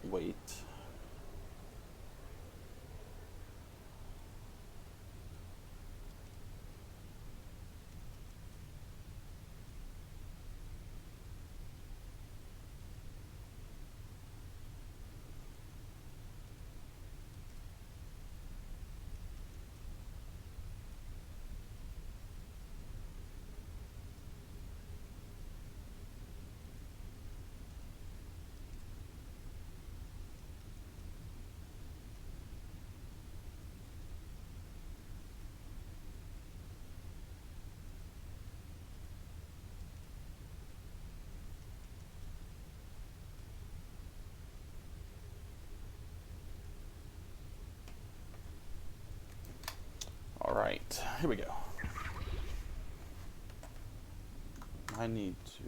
wait. All right, here we go. I need to...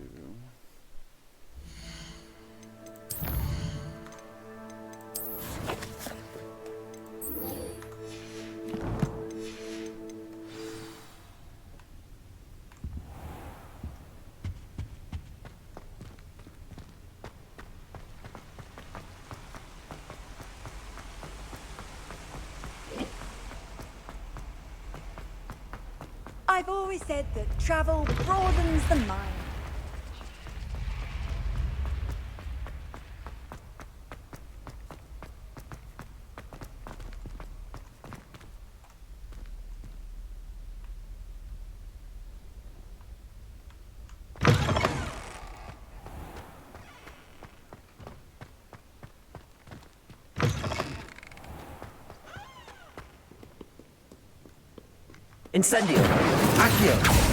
I've always said that travel broadens the mind. Incendio! Accio!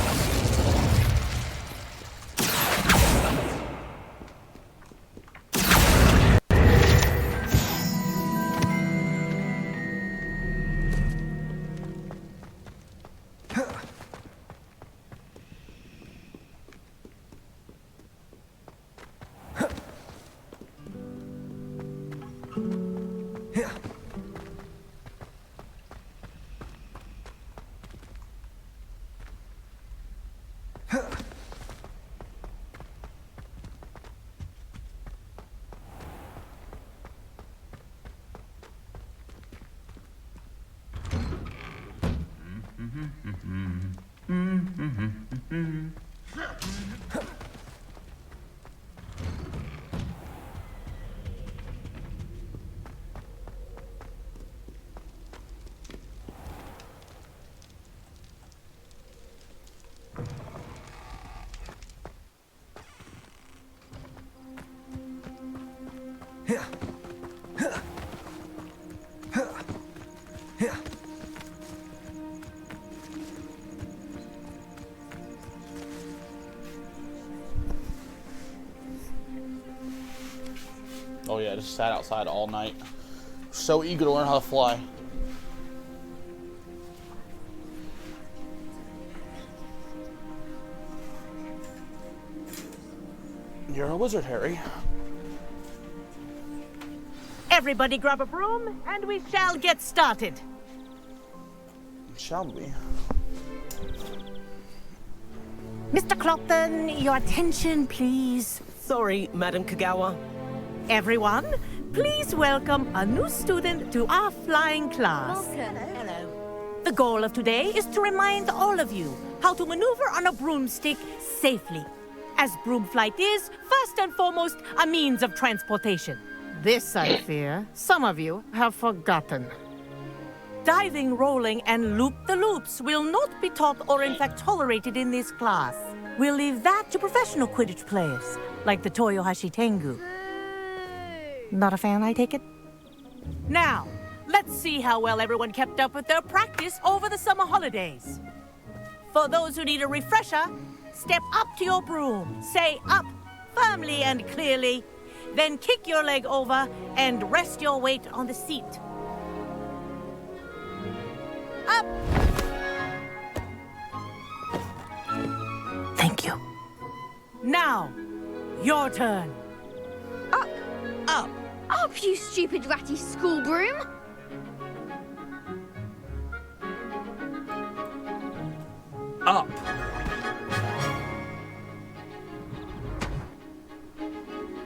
Oh yeah, I just sat outside all night. So eager to learn how to fly. You're a wizard, Harry. Everybody grab a broom, and we shall get started. Shall we? Mr. Clopton, your attention, please. Sorry, Madam Kagawa. Everyone, please welcome a new student to our flying class. Welcome. Hello. The goal of today is to remind all of you how to maneuver on a broomstick safely, as broom flight is, first and foremost, a means of transportation. This, I fear, some of you have forgotten. Diving, rolling, and loop-the-loops will not be taught or in fact tolerated in this class. We'll leave that to professional Quidditch players, like the Toyohashi Tengu. Not a fan, I take it? Now, let's see how well everyone kept up with their practice over the summer holidays. For those who need a refresher, step up to your broom, say up, firmly and clearly, then kick your leg over and rest your weight on the seat. Up! Thank you. Now, your turn. Up. Up. Up, you stupid ratty school broom. Up!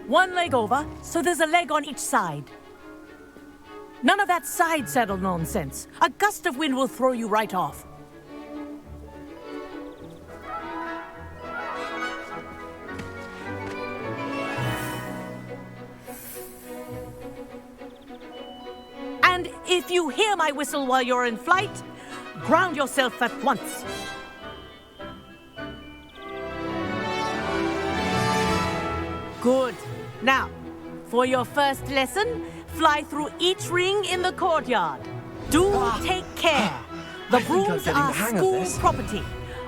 One leg over, so there's a leg on each side. None of that side saddle nonsense. A gust of wind will throw you right off. And if you hear my whistle while you're in flight, ground yourself at once. Good. Now, for your first lesson, fly through each ring in the courtyard. Do take care. The brooms are school property.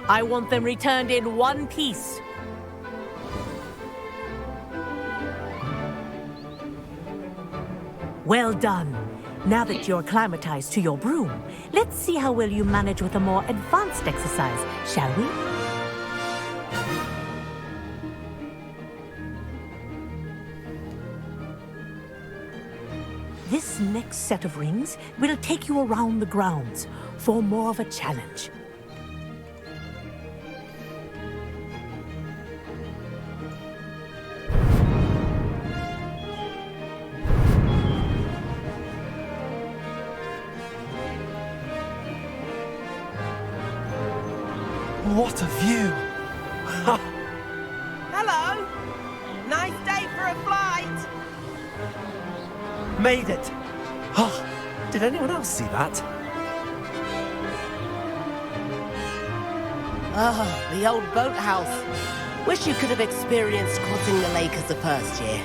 I want them returned in one piece. Well done. Now that you're acclimatized to your broom, let's see how well you manage with a more advanced exercise, shall we? This next set of rings will take you around the grounds for more of a challenge. What a view! Hello! Nice day for a flight! Made it! Oh, did anyone else see that? Oh, the old boathouse. Wish you could have experienced crossing the lake as the first year.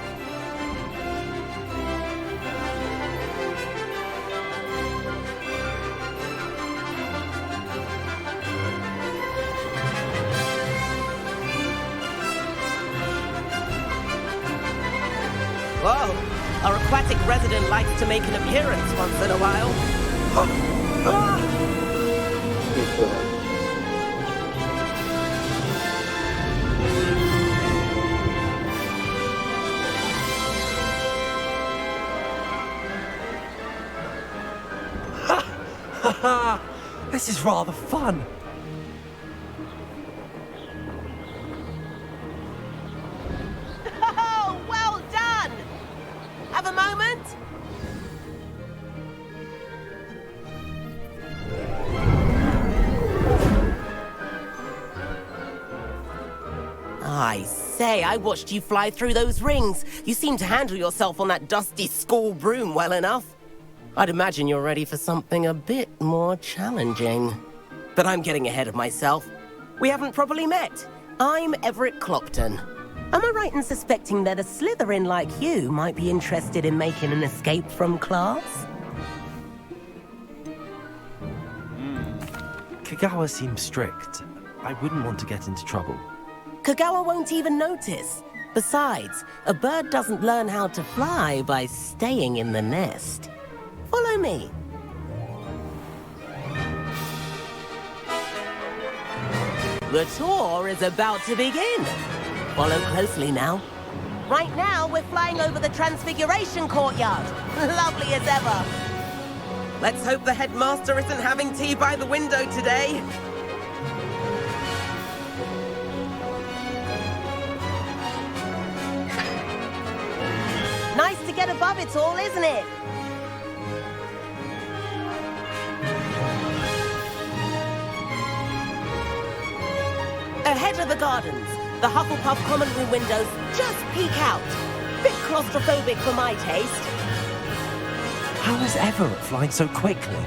Whoa! Our aquatic resident likes to make an appearance once in a while. This is rather fun. Oh, well done! Have a moment? I say, I watched you fly through those rings. You seem to handle yourself on that dusty school broom well enough. I'd imagine you're ready for something a bit more challenging. But I'm getting ahead of myself. We haven't properly met. I'm Everett Clopton. Am I right in suspecting that a Slytherin like you might be interested in making an escape from class? Kagawa seems strict. I wouldn't want to get into trouble. Kagawa won't even notice. Besides, a bird doesn't learn how to fly by staying in the nest. Follow me. The tour is about to begin. Follow closely now. Right now, we're flying over the Transfiguration Courtyard. Lovely as ever. Let's hope the headmaster isn't having tea by the window today. Nice to get above it all, isn't it? Ahead of the gardens, the Hufflepuff common room windows just peek out. Bit claustrophobic for my taste. How is Everett flying so quickly?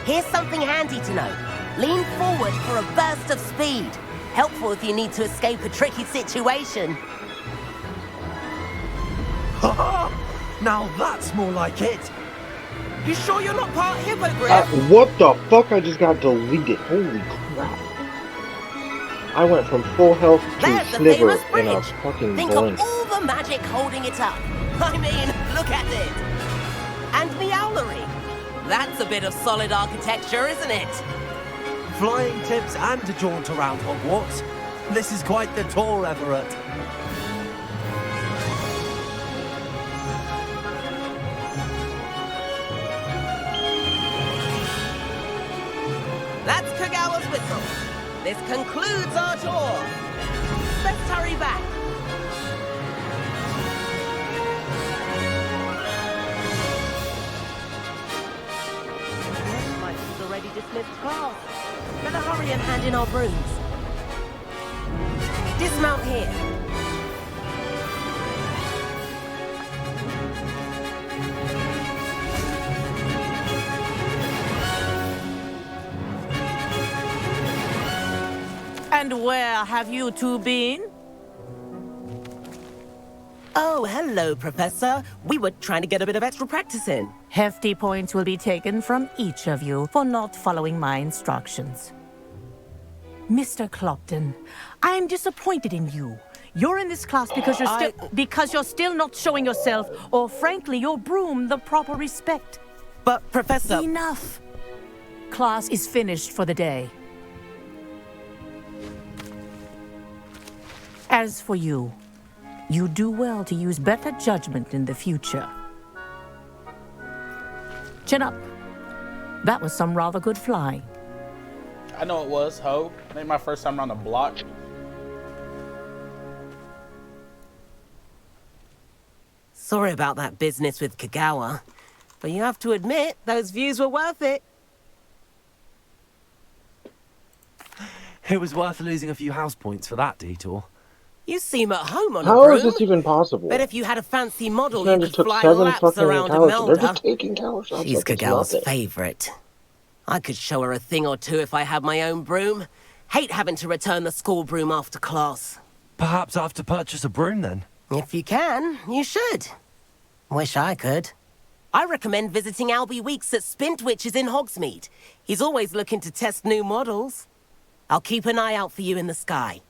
Here's something handy to know. Lean forward for a burst of speed. Helpful if you need to escape a tricky situation. Now that's more like it. You sure you're not part hippogriff? What the fuck? I just got deleted. Holy crap. I went from full health to There's the sliver famous in a bridge. fucking Think blink. of all the magic holding it up. I mean, look at it. And the owlery. That's a bit of solid architecture, isn't it? Flying tips and a jaunt around Hogwarts. This is quite the tour, Everett. That's Kagawa's whistle. This concludes our tour. Let's hurry back. dismissed class. Better hurry and hand in our brooms. Dismount here. And where have you two been? Oh, hello, Professor. We were trying to get a bit of extra practice in. Hefty points will be taken from each of you for not following my instructions. Mr. Clopton, I'm disappointed in you. You're in this class because you're still not showing yourself, or frankly, your broom, the proper respect. But, Professor... Enough. Class is finished for the day. As for you, you do well to use better judgment in the future. Chin up. That was some rather good flying. I know it was, ho. Maybe my first time around the block. Sorry about that business with Kagawa, but you have to admit, those views were worth it. It was worth losing a few house points for that detour. You seem at home on a How broom. is this even possible? Bet if you had a fancy model, Man you just could took fly 7 laps fucking around tower shots. They're Imelda. just taking tower shots. She's like it's Kagawa's nothing. favorite. I could show her a thing or two if I had my own broom. Hate having to return the school broom after class. Perhaps I have to purchase a broom then. If you can, you should. Wish I could. I recommend visiting Albie Weeks at Spintwitches in Hogsmeade. He's always looking to test new models. I'll keep an eye out for you in the sky.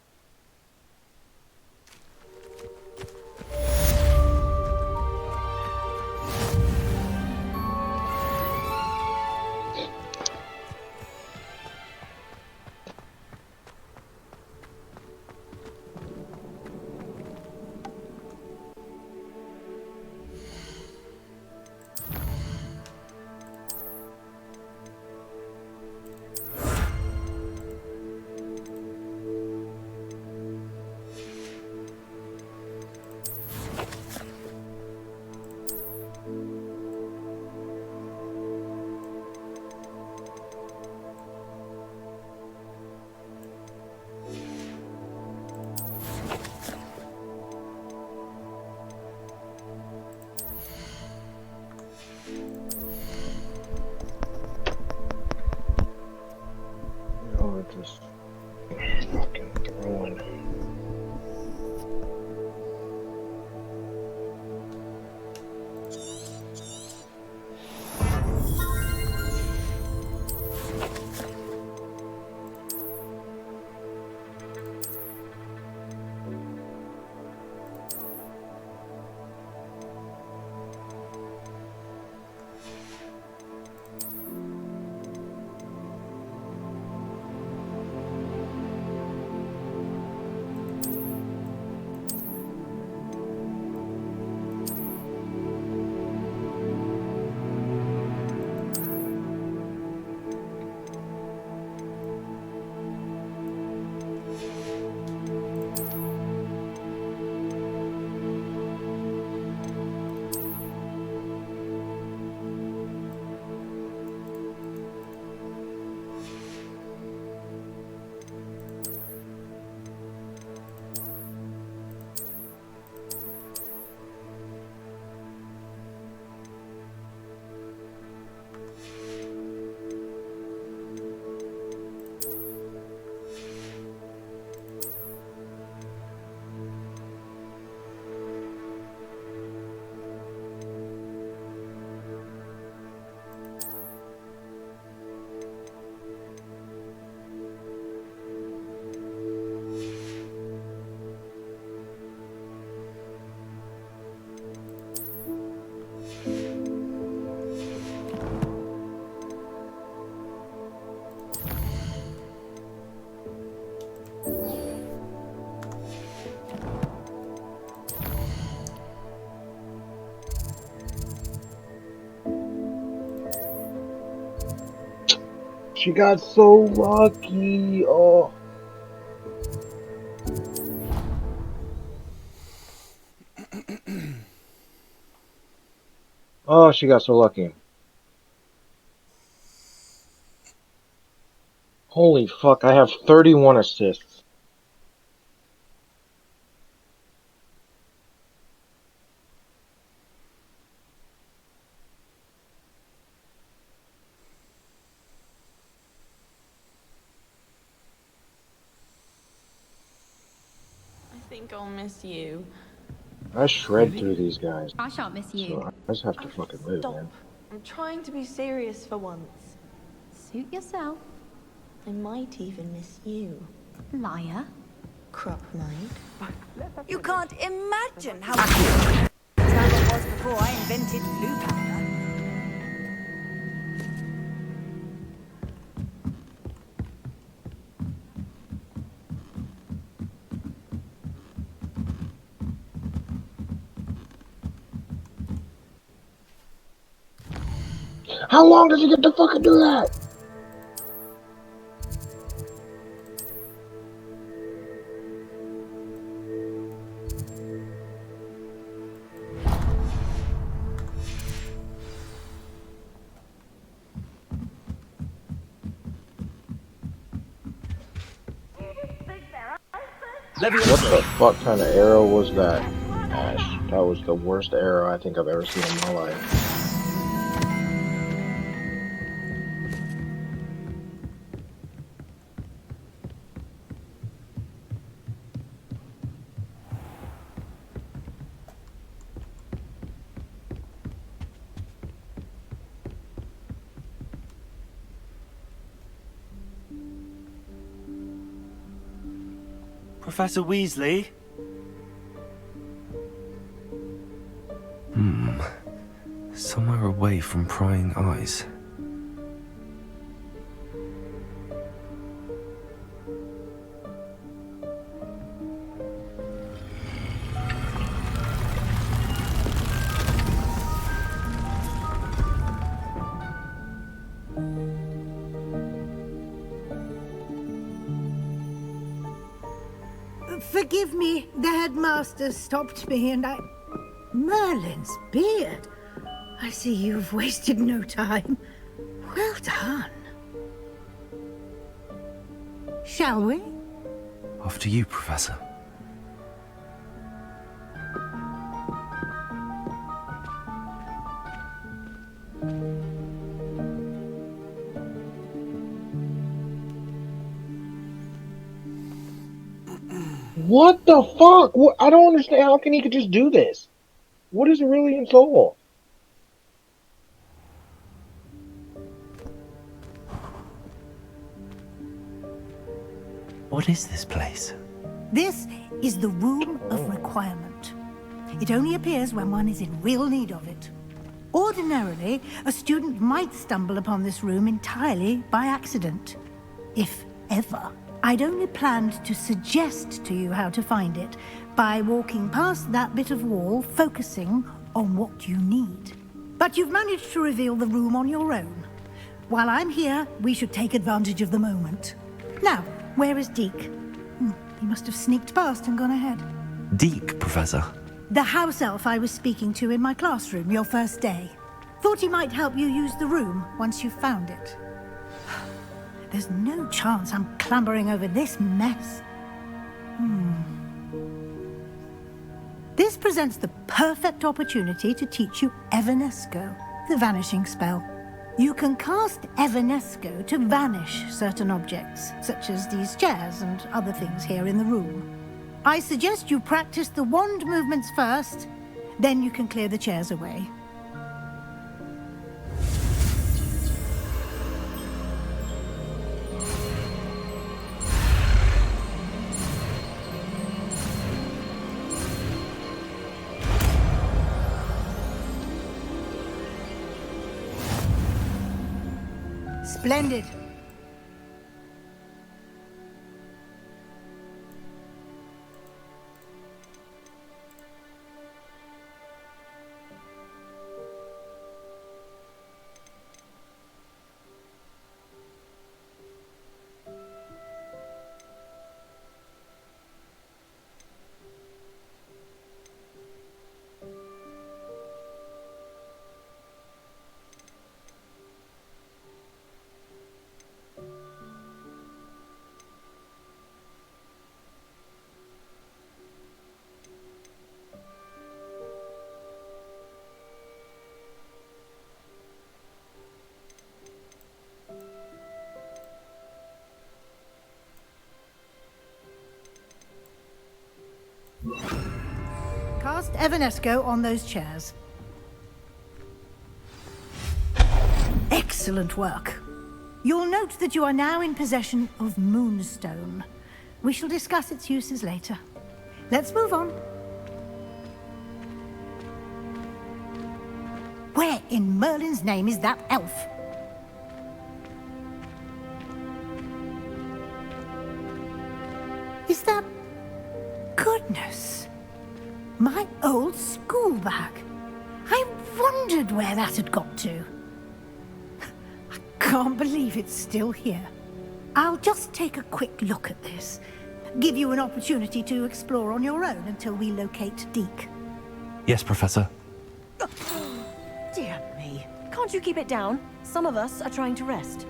Oh, just fucking throwing. She got so lucky. Oh. Oh, she got so lucky. Holy fuck, I have 31 assists. I think I'll miss you. I shred through these guys. I shan't miss you. So I just have to fucking live, Stop. man. I'm trying to be serious for once. Suit yourself, I might even miss you. liar. Crop mind. You can't imagine how travel was before I invented blue powder. How long does he get to fucking do that? What the fuck kind of arrow was that, Ash? That was the worst arrow I think I've ever seen in my life. Professor Weasley? Somewhere away from prying eyes. Forgive me, the headmaster stopped me and I... Merlin's beard. I see you've wasted no time. Well done. Shall we? After you, Professor. What the fuck? What? I don't understand. How can he could just do this? What is it really in soul? What is this place? This is the Room of Requirement. It only appears when one is in real need of it. Ordinarily, a student might stumble upon this room entirely by accident. If ever. I'd only planned to suggest to you how to find it by walking past that bit of wall, focusing on what you need. But you've managed to reveal the room on your own. While I'm here, we should take advantage of the moment. Now, where is Deke? He must have sneaked past and gone ahead. Deke, Professor. The house elf I was speaking to in my classroom your first day. Thought he might help you use the room once you found it. There's no chance I'm clambering over this mess. This presents the perfect opportunity to teach you Evanesco, the vanishing spell. You can cast Evanesco to vanish certain objects, such as these chairs and other things here in the room. I suggest you practice the wand movements first, then you can clear the chairs away. Splendid. Evanesco on those chairs. Excellent work. You'll note that you are now in possession of Moonstone. We shall discuss its uses later. Let's move on. Where in Merlin's name is that elf? Is that... Goodness. My old school bag. I wondered where that had got to. I can't believe it's still here. I'll just take a quick look at this. Give you an opportunity to explore on your own until we locate Deke. Yes, Professor. Dear me. Can't you keep it down? Some of us are trying to rest.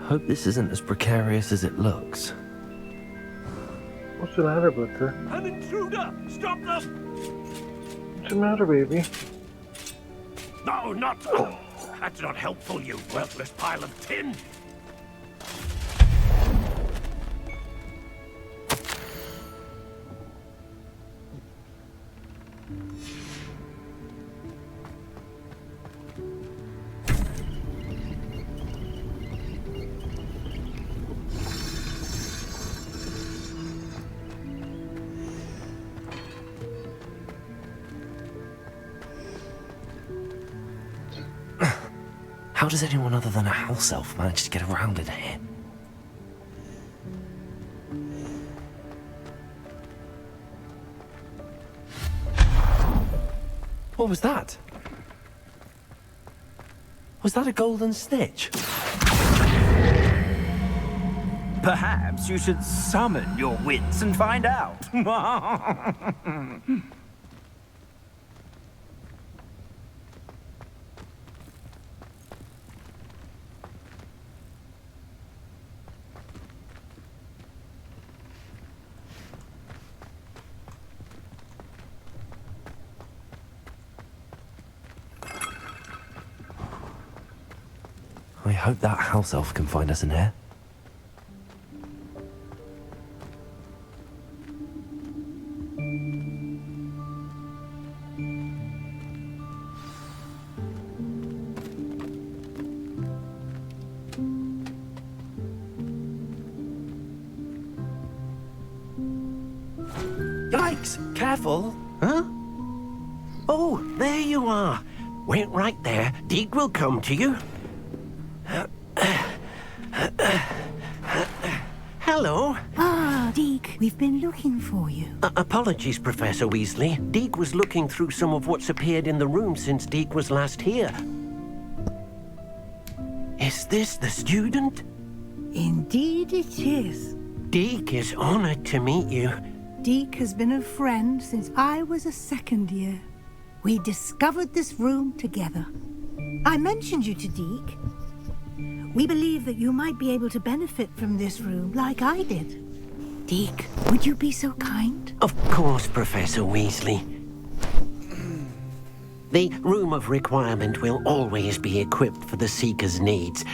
Hope this isn't as precarious as it looks. What's the matter, Butler? An intruder! Stop them! What's the matter, baby? No, not... That's not helpful, you worthless pile of tin! How does anyone other than a house elf manage to get around in here? What was that? Was that a golden snitch? Perhaps you should summon your wits and find out. I hope that house elf can find us in here. Yikes! Careful! Huh? Oh, there you are. Wait right there. Deke will come to you. Hello. Ah, Deke, we've been looking for you. Apologies, Professor Weasley. Deke was looking through some of what's appeared in the room since Deke was last here. Is this the student? Indeed it is. Deke is honored to meet you. Deke has been a friend since I was a second year. We discovered this room together. I mentioned you to Deke. We believe that you might be able to benefit from this room like I did. Deke, would you be so kind? Of course, Professor Weasley. The Room of Requirement will always be equipped for the Seeker's needs.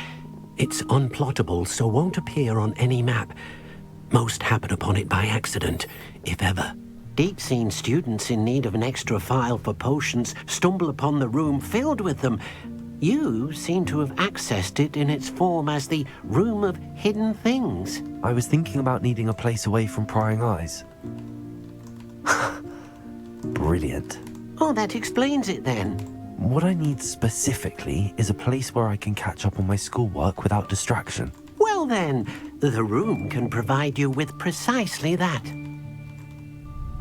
It's unplottable, so won't appear on any map. Most happen upon it by accident, if ever. Deke's seen students in need of an extra file for potions stumble upon the room filled with them. You seem to have accessed it in its form as the Room of Hidden Things. I was thinking about needing a place away from prying eyes. Brilliant. Oh, that explains it then. What I need specifically is a place where I can catch up on my schoolwork without distraction. Well then, the room can provide you with precisely that.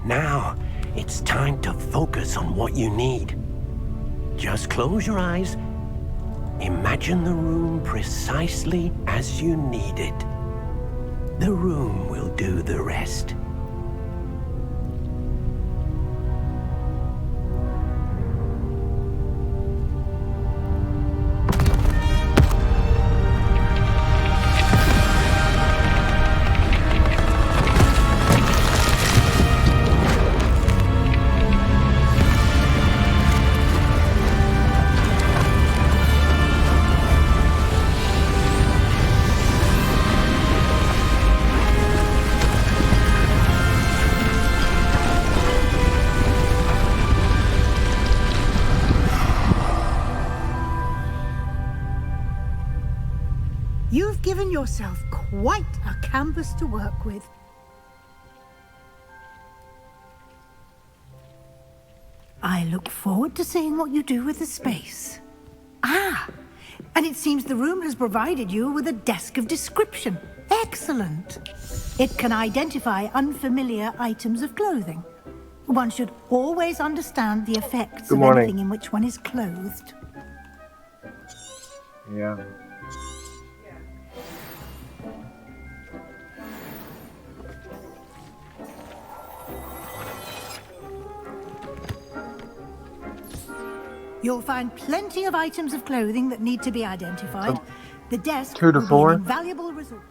Now, it's time to focus on what you need. Just close your eyes. Imagine the room precisely as you need it. The room will do the rest. You've given yourself quite a canvas to work with. I look forward to seeing what you do with the space. Ah, and it seems the room has provided you with a desk of description. Excellent. It can identify unfamiliar items of clothing. One should always understand the effects of anything in which one is clothed. Yeah. You'll find plenty of items of clothing that need to be identified. The desk 2 to will 4. be an invaluable resource.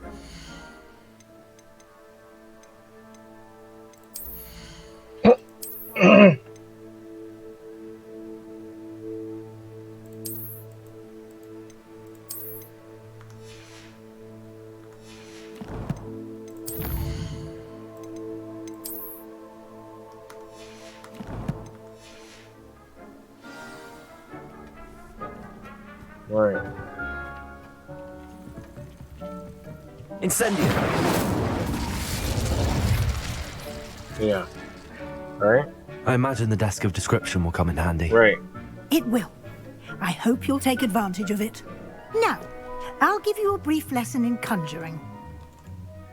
Right. Incendio. Yeah. Right? I imagine the desk of description will come in handy. Right. It will. I hope you'll take advantage of it. Now, I'll give you a brief lesson in conjuring.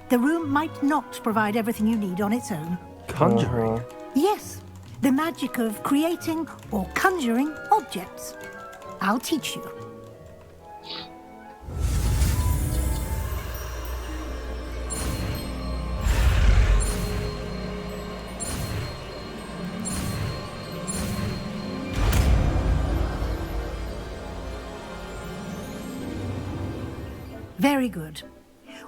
The room might not provide everything you need on its own. Conjuring? Yes, the magic of creating or conjuring objects. I'll teach you. Very good.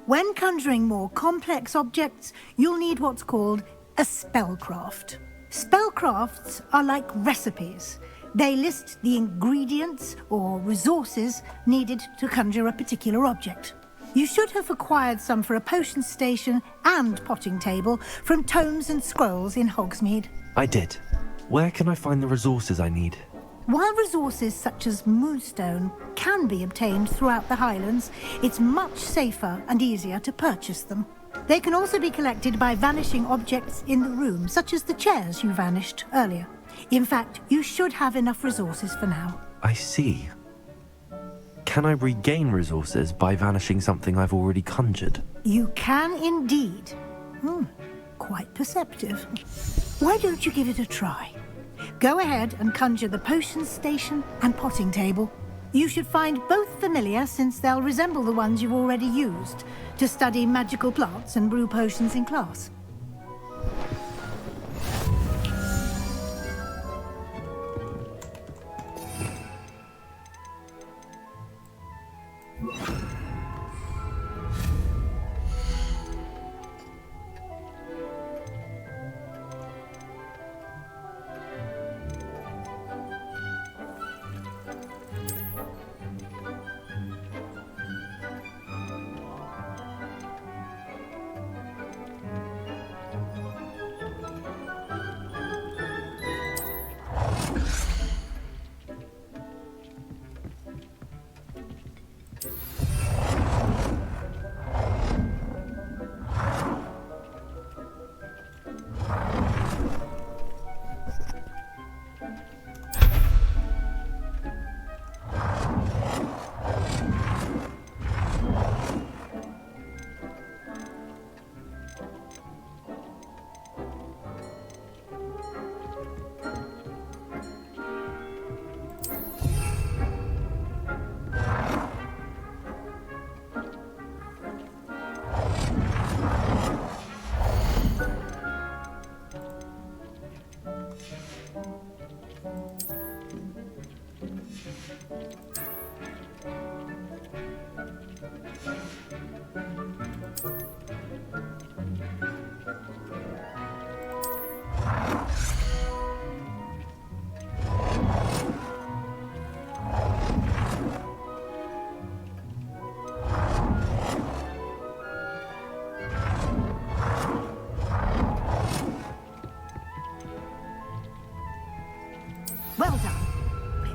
When conjuring more complex objects, you'll need what's called a spellcraft. Spellcrafts are like recipes. They list the ingredients or resources needed to conjure a particular object. You should have acquired some for a potion station and potting table from tomes and scrolls in Hogsmeade. I did. Where can I find the resources I need? While resources such as moonstone can be obtained throughout the Highlands, it's much safer and easier to purchase them. They can also be collected by vanishing objects in the room, such as the chairs you vanished earlier. In fact, you should have enough resources for now. I see. Can I regain resources by vanishing something I've already conjured? You can indeed. Quite perceptive. Why don't you give it a try? Go ahead and conjure the potion station and potting table. You should find both familiar, since they'll resemble the ones you've already used to study magical plants and brew potions in class.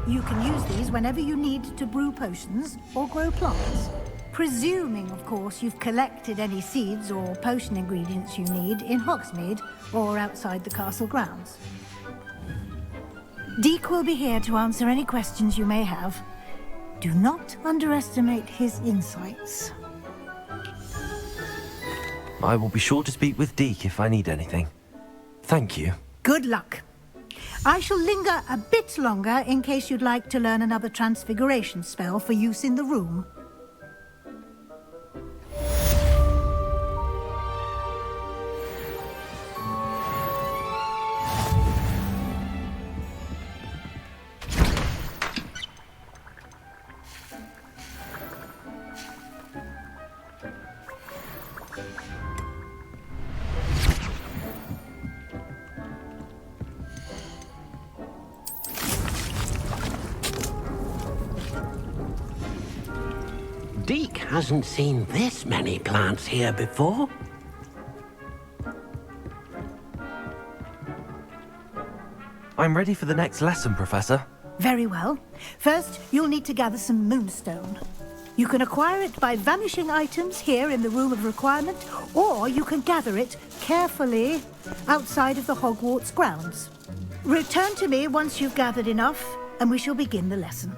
You can use these whenever you need to brew potions or grow plants. Presuming, of course, you've collected any seeds or potion ingredients you need in Hogsmeade or outside the castle grounds. Deke will be here to answer any questions you may have. Do not underestimate his insights. I will be sure to speak with Deke if I need anything. Thank you. Good luck. I shall linger a bit longer in case you'd like to learn another transfiguration spell for use in the room. Deke hasn't seen this many plants here before. I'm ready for the next lesson, Professor. Very well. First, you'll need to gather some moonstone. You can acquire it by vanishing items here in the Room of Requirement, or you can gather it carefully outside of the Hogwarts grounds. Return to me once you've gathered enough, and we shall begin the lesson.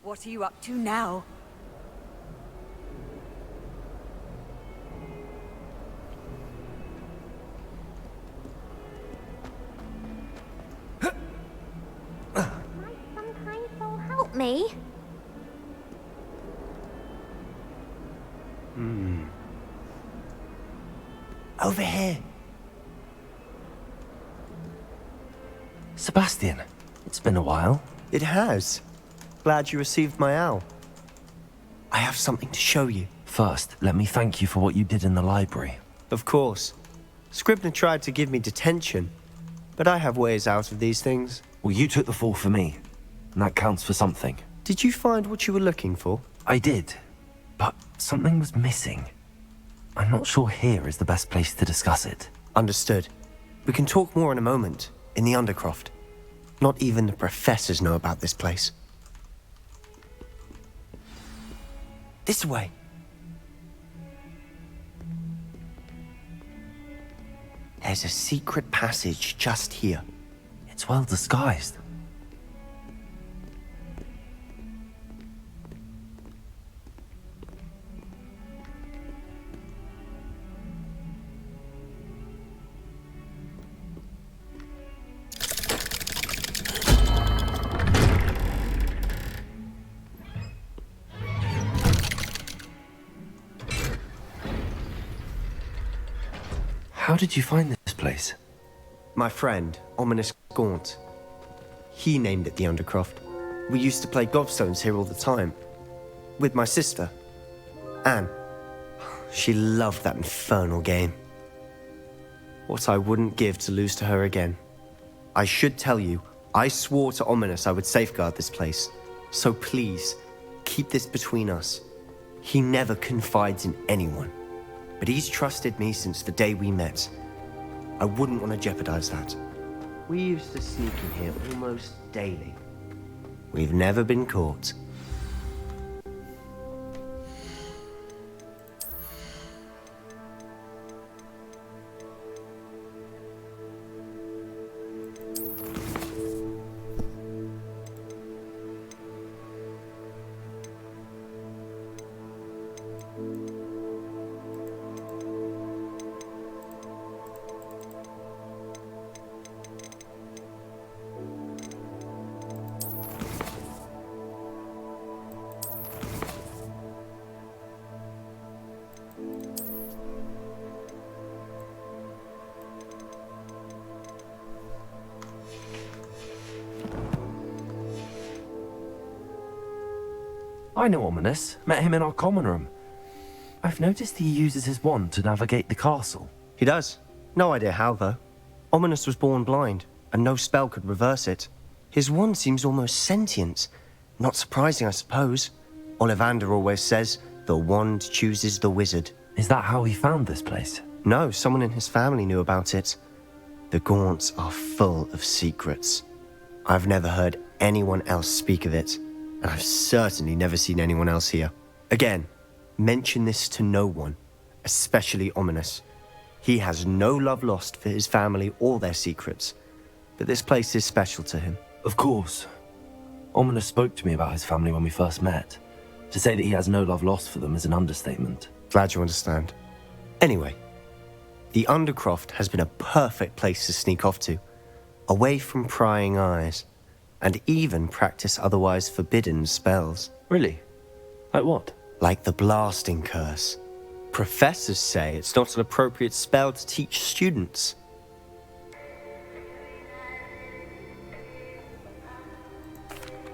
What are you up to now? Some kind soul help me? Over here. Sebastian, it's been a while. It has. Glad you received my owl. I have something to show you. First, let me thank you for what you did in the library. Of course. Scribner tried to give me detention, but I have ways out of these things. Well, you took the fall for me, and that counts for something. Did you find what you were looking for? I did, but something was missing. I'm not sure here is the best place to discuss it. Understood. We can talk more in a moment, in the Undercroft. Not even the professors know about this place. This way. There's a secret passage just here. It's well disguised. How did you find this place? My friend, Ominous Gaunt. He named it the Undercroft. We used to play gobstones here all the time. With my sister, Anne. She loved that infernal game. What I wouldn't give to lose to her again. I should tell you, I swore to Ominous I would safeguard this place. So please, keep this between us. He never confides in anyone. But he's trusted me since the day we met. I wouldn't want to jeopardize that. We used to sneak in here almost daily. We've never been caught. I know Ominous. Met him in our common room. I've noticed he uses his wand to navigate the castle. He does. No idea how, though. Ominous was born blind, and no spell could reverse it. His wand seems almost sentient. Not surprising, I suppose. Ollivander always says, the wand chooses the wizard. Is that how he found this place? No, someone in his family knew about it. The Gaunts are full of secrets. I've never heard anyone else speak of it, and I've certainly never seen anyone else here. Again, mention this to no one, especially Ominous. He has no love lost for his family or their secrets, but this place is special to him. Of course. Ominous spoke to me about his family when we first met. To say that he has no love lost for them is an understatement. Glad you understand. Anyway, the Undercroft has been a perfect place to sneak off to, away from prying eyes, and even practice otherwise forbidden spells. Really? Like what? Like the blasting curse. Professors say it's not an appropriate spell to teach students.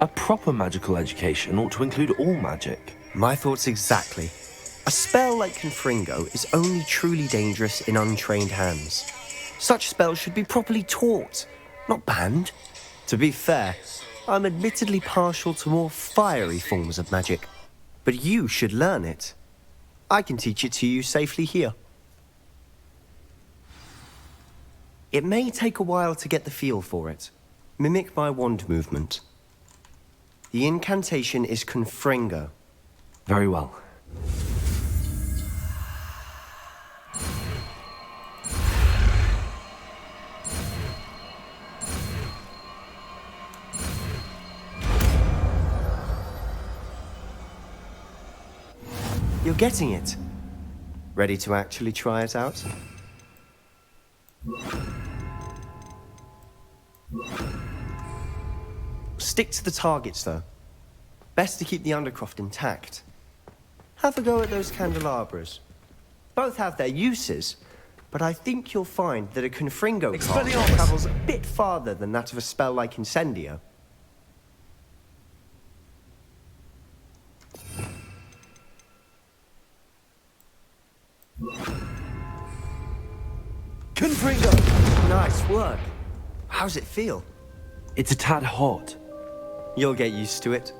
A proper magical education ought to include all magic. My thoughts exactly. A spell like Confringo is only truly dangerous in untrained hands. Such spells should be properly taught, not banned. To be fair, I'm admittedly partial to more fiery forms of magic, but you should learn it. I can teach it to you safely here. It may take a while to get the feel for it. Mimic my wand movement. The incantation is Confringo. Very well. You're getting it. Ready to actually try it out? Stick to the targets, though. Best to keep the Undercroft intact. Have a go at those candelabras. Both have their uses, but I think you'll find that a Confringo cast travels a bit farther than that of a spell like Incendio. Confringo! Nice work. How's it feel? It's a tad hot. You'll get used to it.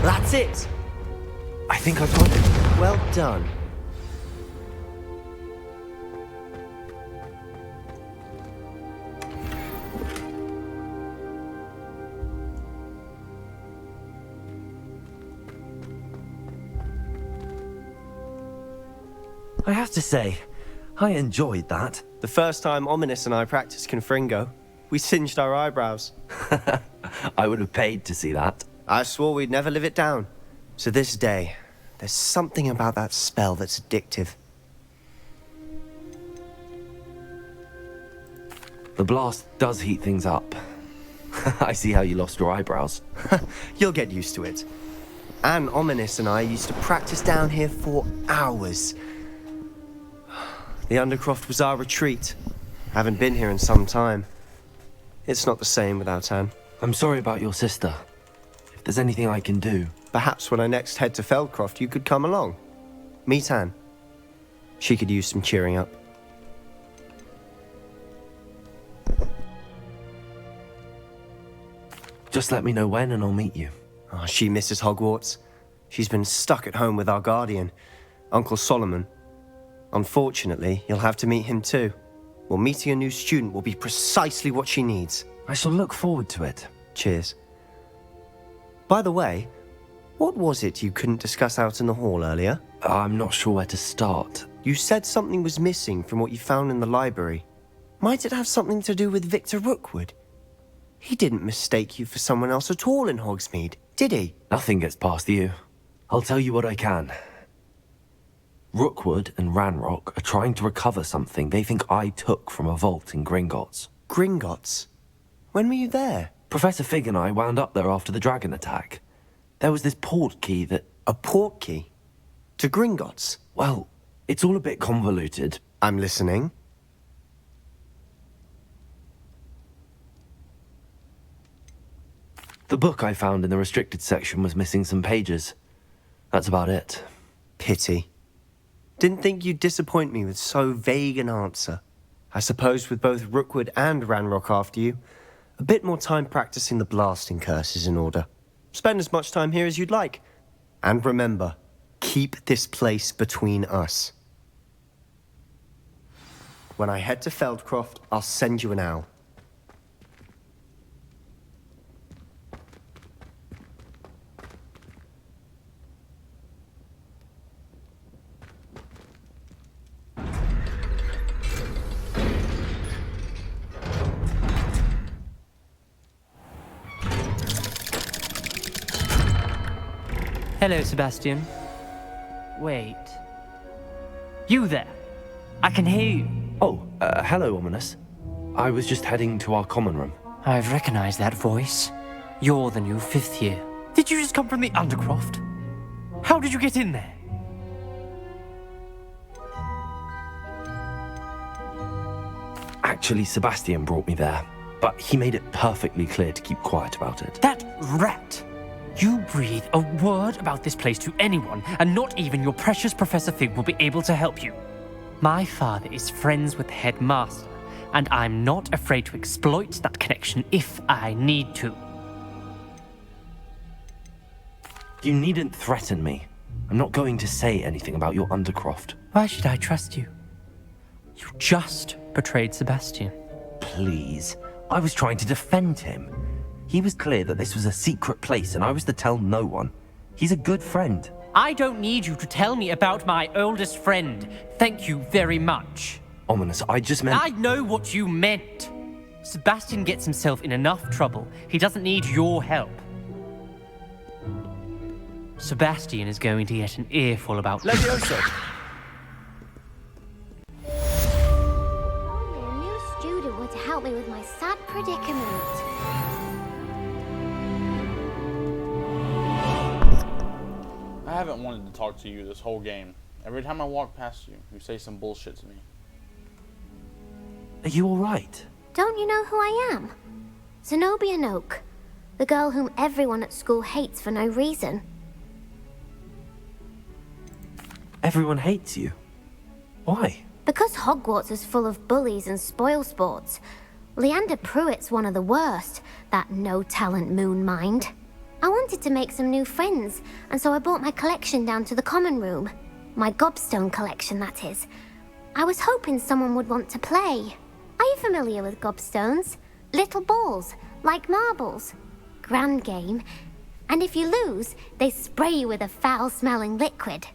That's it! I think I've got it. Well done. I have to say, I enjoyed that. The first time Ominous and I practiced Confringo, we singed our eyebrows. I would have paid to see that. I swore we'd never live it down. To this day, There's something about that spell that's addictive. The blast does heat things up. I see how you lost your eyebrows. You'll get used to it. Anne, Ominous and I used to practice down here for hours. The Undercroft was our retreat. Haven't been here in some time. It's not the same without Anne. I'm sorry about your sister. If there's anything I can do... Perhaps when I next head to Feldcroft, you could come along. Meet Anne. She could use some cheering up. Just let me know when and I'll meet you. Oh, she misses Hogwarts. She's been stuck at home with our guardian, Uncle Solomon. Unfortunately, you'll have to meet him too. Well, meeting a new student will be precisely what she needs. I shall look forward to it. Cheers. By the way, what was it you couldn't discuss out in the hall earlier? I'm not sure where to start. You said something was missing from what you found in the library. Might it have something to do with Victor Rookwood? He didn't mistake you for someone else at all in Hogsmeade, did he? Nothing gets past you. I'll tell you what I can. Rookwood and Ranrock are trying to recover something they think I took from a vault in Gringotts. Gringotts? When were you there? Professor Fig and I wound up there after the dragon attack. There was this port key that... A port key? To Gringotts? Well, it's all a bit convoluted. I'm listening. The book I found in the restricted section was missing some pages. That's about it. Pity. Didn't think you'd disappoint me with so vague an answer. I suppose with both Rookwood and Ranrock after you, a bit more time practicing the blasting curse is in order. Spend as much time here as you'd like. And remember, keep this place between us. When I head to Feldcroft, I'll send you an owl. Hello, Sebastian. Wait. You there? I can hear you. Oh, hello, Ominous. I was just heading to our common room. I've recognized that voice. You're the new 5th year. Did you just come from the Undercroft? How did you get in there? Actually, Sebastian brought me there, but he made it perfectly clear to keep quiet about it. That rat! You breathe a word about this place to anyone, and not even your precious Professor Fig will be able to help you. My father is friends with the headmaster, and I'm not afraid to exploit that connection if I need to. You needn't threaten me. I'm not going to say anything about your Undercroft. Why should I trust you? You just betrayed Sebastian. Please. I was trying to defend him. He was clear that this was a secret place and I was to tell no one. He's a good friend. I don't need you to tell me about my oldest friend. Thank you very much. Ominous, I just meant... I know what you meant. Sebastian gets himself in enough trouble. He doesn't need your help. Sebastian is going to get an earful about... Levioso! Only a new student were to help me with my sad predicament. I haven't wanted to talk to you this whole game. Every time I walk past you, you say some bullshit to me. Are you alright? Don't you know who I am? Zenobia Noak, the girl whom everyone at school hates for no reason. Everyone hates you. Why? Because Hogwarts is full of bullies and spoilsports. Leander Pruitt's one of the worst, that no-talent moon mind. I wanted to make some new friends, and so I brought my collection down to the common room. My gobstone collection, that is. I was hoping someone would want to play. Are you familiar with gobstones? Little balls, like marbles. Grand game. And if you lose, they spray you with a foul-smelling liquid.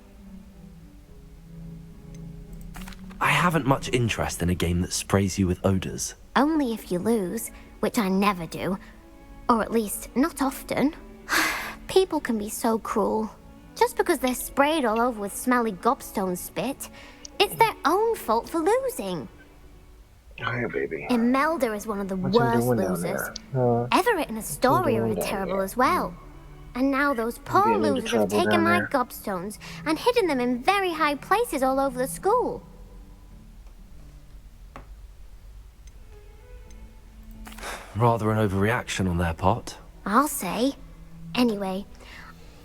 I haven't much interest in a game that sprays you with odors. Only if you lose, which I never do. Or at least, not often. People can be so cruel. Just because they're sprayed all over with smelly gobstone spit, it's their own fault for losing. Hi, baby. Imelda is one of the What's he worst doing down losers. there? Everett and Astoria doing are down terrible there? as well. And now those poor getting into losers have trouble taken down my there. gobstones and hidden them in very high places all over the school. Rather an overreaction on their part. I'll say. Anyway,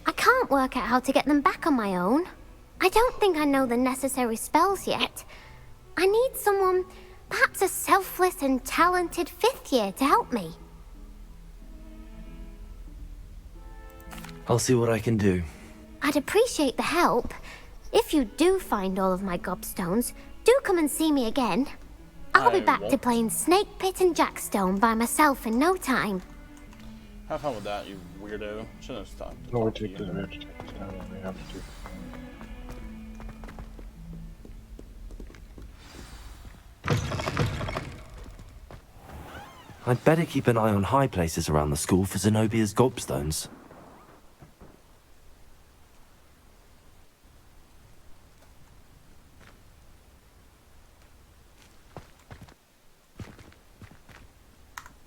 I can't work out how to get them back on my own. I don't think I know the necessary spells yet. I need someone, perhaps a selfless and talented 5th year to help me. I'll see what I can do. I'd appreciate the help. If you do find all of my gobstones, do come and see me again. I'll be back to playing Snake Pit and Jackstone by myself in no time. Have fun with that, you weirdo. Shouldn't have stopped. No, we take this. We have to take this down. We have to. I'd better keep an eye on high places around the school for Zenobia's gobstones.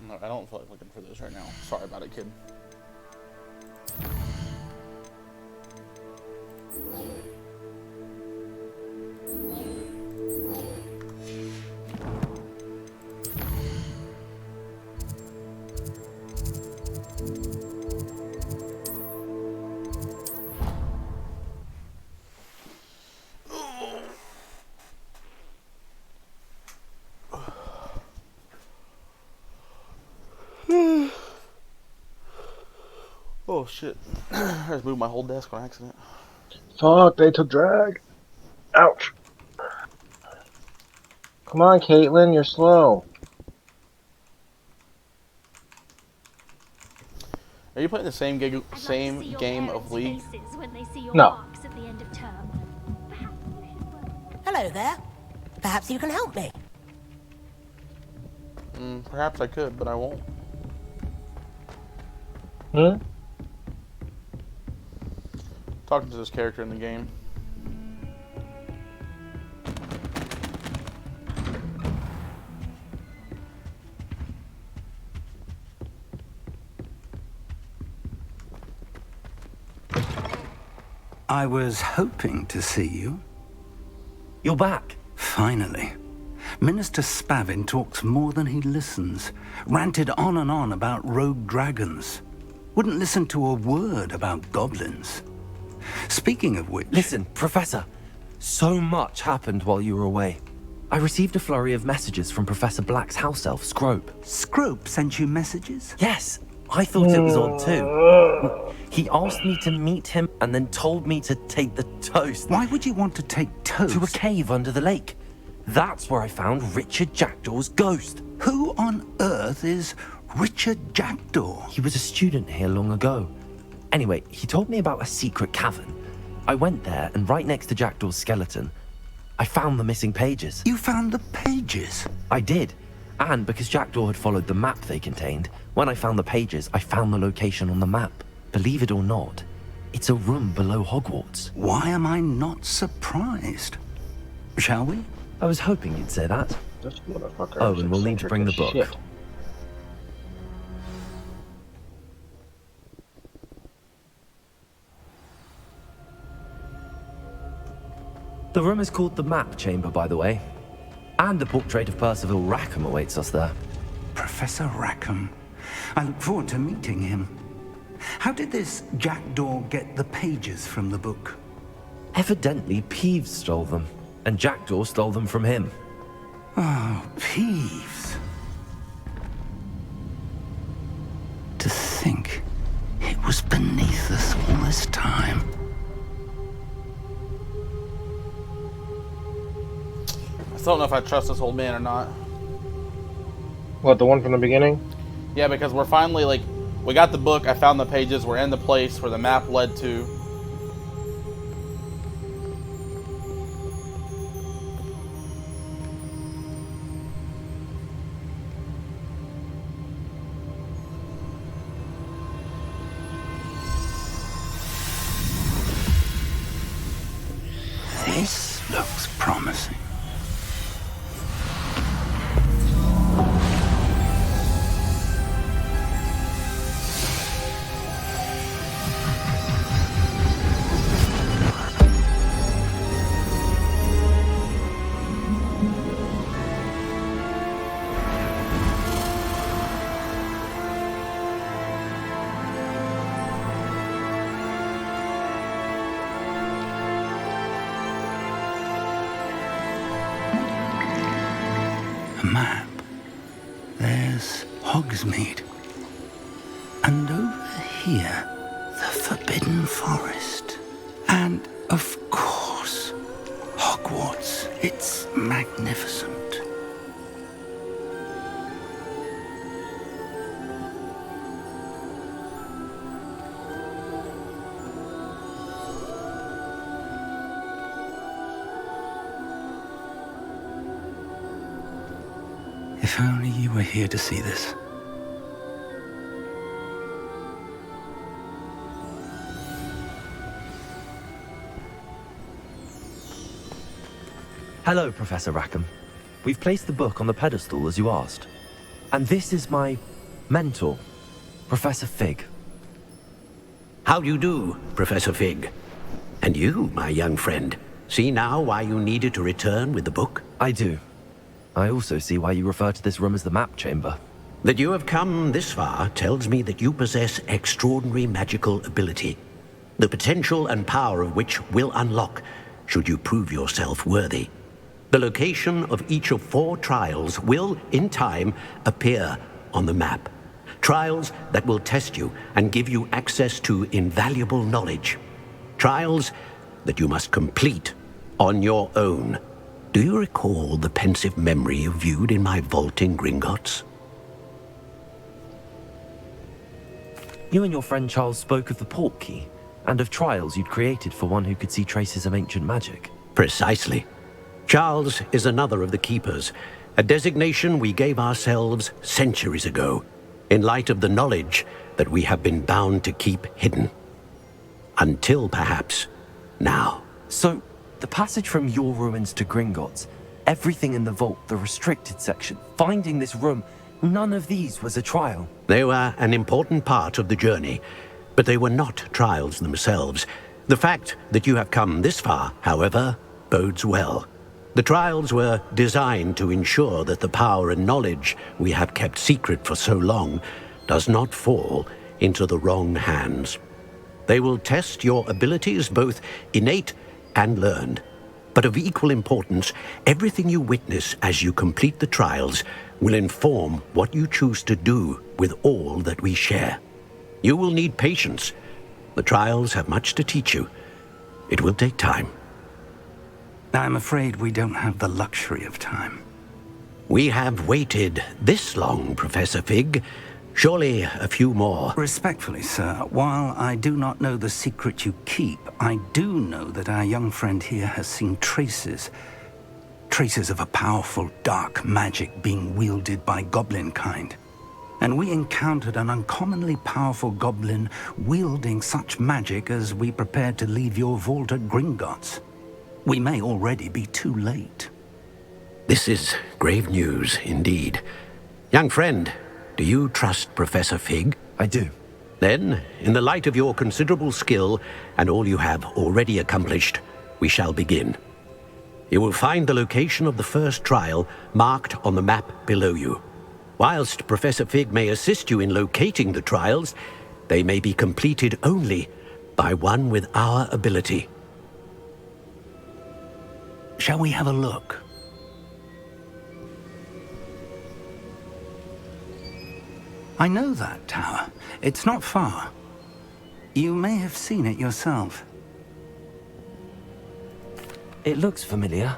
No, I don't feel like looking for this right now. Sorry about it, kid. Oh shit. I just moved my whole desk on accident. Fuck, they took drag. Ouch. Come on, Caitlin, you're slow. Are you playing the same game of League? No. Hello there. Perhaps you can help me. Perhaps I could, but I won't. Hmm? Talking to this character in the game. I was hoping to see you. You're back. Finally. Minister Spavin talks more than he listens. Ranted on and on about rogue dragons. Wouldn't listen to a word about goblins. Speaking of which... Listen, Professor. So much happened while you were away. I received a flurry of messages from Professor Black's house elf, Scrope. Scrope sent you messages? Yes. I thought it was odd too. He asked me to meet him and then told me to take the toast. Why would you want to take toast? To a cave under the lake. That's where I found Richard Jackdaw's ghost. Who on earth is Richard Jackdaw? He was a student here long ago. Anyway, he told me about a secret cavern. I went there, and right next to Jackdaw's skeleton, I found the missing pages. You found the pages? I did. And because Jackdaw had followed the map they contained, when I found the pages, I found the location on the map. Believe it or not, it's a room below Hogwarts. Why am I not surprised? Shall we? I was hoping you'd say that. This motherfucker. Oh, and we'll need to bring the book. Shit. The room is called the Map Chamber, by the way. And a portrait of Percival Rackham awaits us there. Professor Rackham. I look forward to meeting him. How did this Jackdaw get the pages from the book? Evidently, Peeves stole them, and Jackdaw stole them from him. Oh, Peeves. To think it was beneath us all this time. I still don't know if I trust this old man or not. What, the one from the beginning? Yeah, because we're finally, like, we got the book, I found the pages, we're in the place where the map led to. promising. Map. There's Hogsmeade. And over here, the Forbidden Forest. And, of course, Hogwarts. It's magnificent. If only you were here to see this. Hello, Professor Rackham. We've placed the book on the pedestal as you asked. And this is my mentor, Professor Fig. How do you do, Professor Fig? And you, my young friend, see now why you needed to return with the book? I do. I also see why you refer to this room as the map chamber. That you have come this far tells me that you possess extraordinary magical ability, the potential and power of which will unlock should you prove yourself worthy. The location of each of 4 trials will, in time, appear on the map. Trials that will test you and give you access to invaluable knowledge. Trials that you must complete on your own. Do you recall the pensive memory you viewed in my vault in Gringotts? You and your friend Charles spoke of the port key, and of trials you'd created for one who could see traces of ancient magic. Precisely. Charles is another of the Keepers, a designation we gave ourselves centuries ago, in light of the knowledge that we have been bound to keep hidden. Until, perhaps, now. So, the passage from your ruins to Gringotts, everything in the vault, the restricted section, finding this room, none of these was a trial. They were an important part of the journey, but they were not trials themselves. The fact that you have come this far, however, bodes well. The trials were designed to ensure that the power and knowledge we have kept secret for so long does not fall into the wrong hands. They will test your abilities, both innate and learned. But of equal importance, everything you witness as you complete the trials will inform what you choose to do with all that we share. You will need patience. The trials have much to teach you. It will take time. I'm afraid we don't have the luxury of time. We have waited this long, Professor Fig. Surely a few more. Respectfully, sir, while I do not know the secret you keep, I do know that our young friend here has seen traces of a powerful dark magic being wielded by goblin kind. And we encountered an uncommonly powerful goblin wielding such magic as we prepared to leave your vault at Gringotts. We may already be too late. This is grave news indeed. Young friend, do you trust Professor Fig? I do. Then, in the light of your considerable skill and all you have already accomplished, we shall begin. You will find the location of the first trial marked on the map below you. Whilst Professor Fig may assist you in locating the trials, they may be completed only by one with our ability. Shall we have a look? I know that tower. It's not far. You may have seen it yourself. It looks familiar.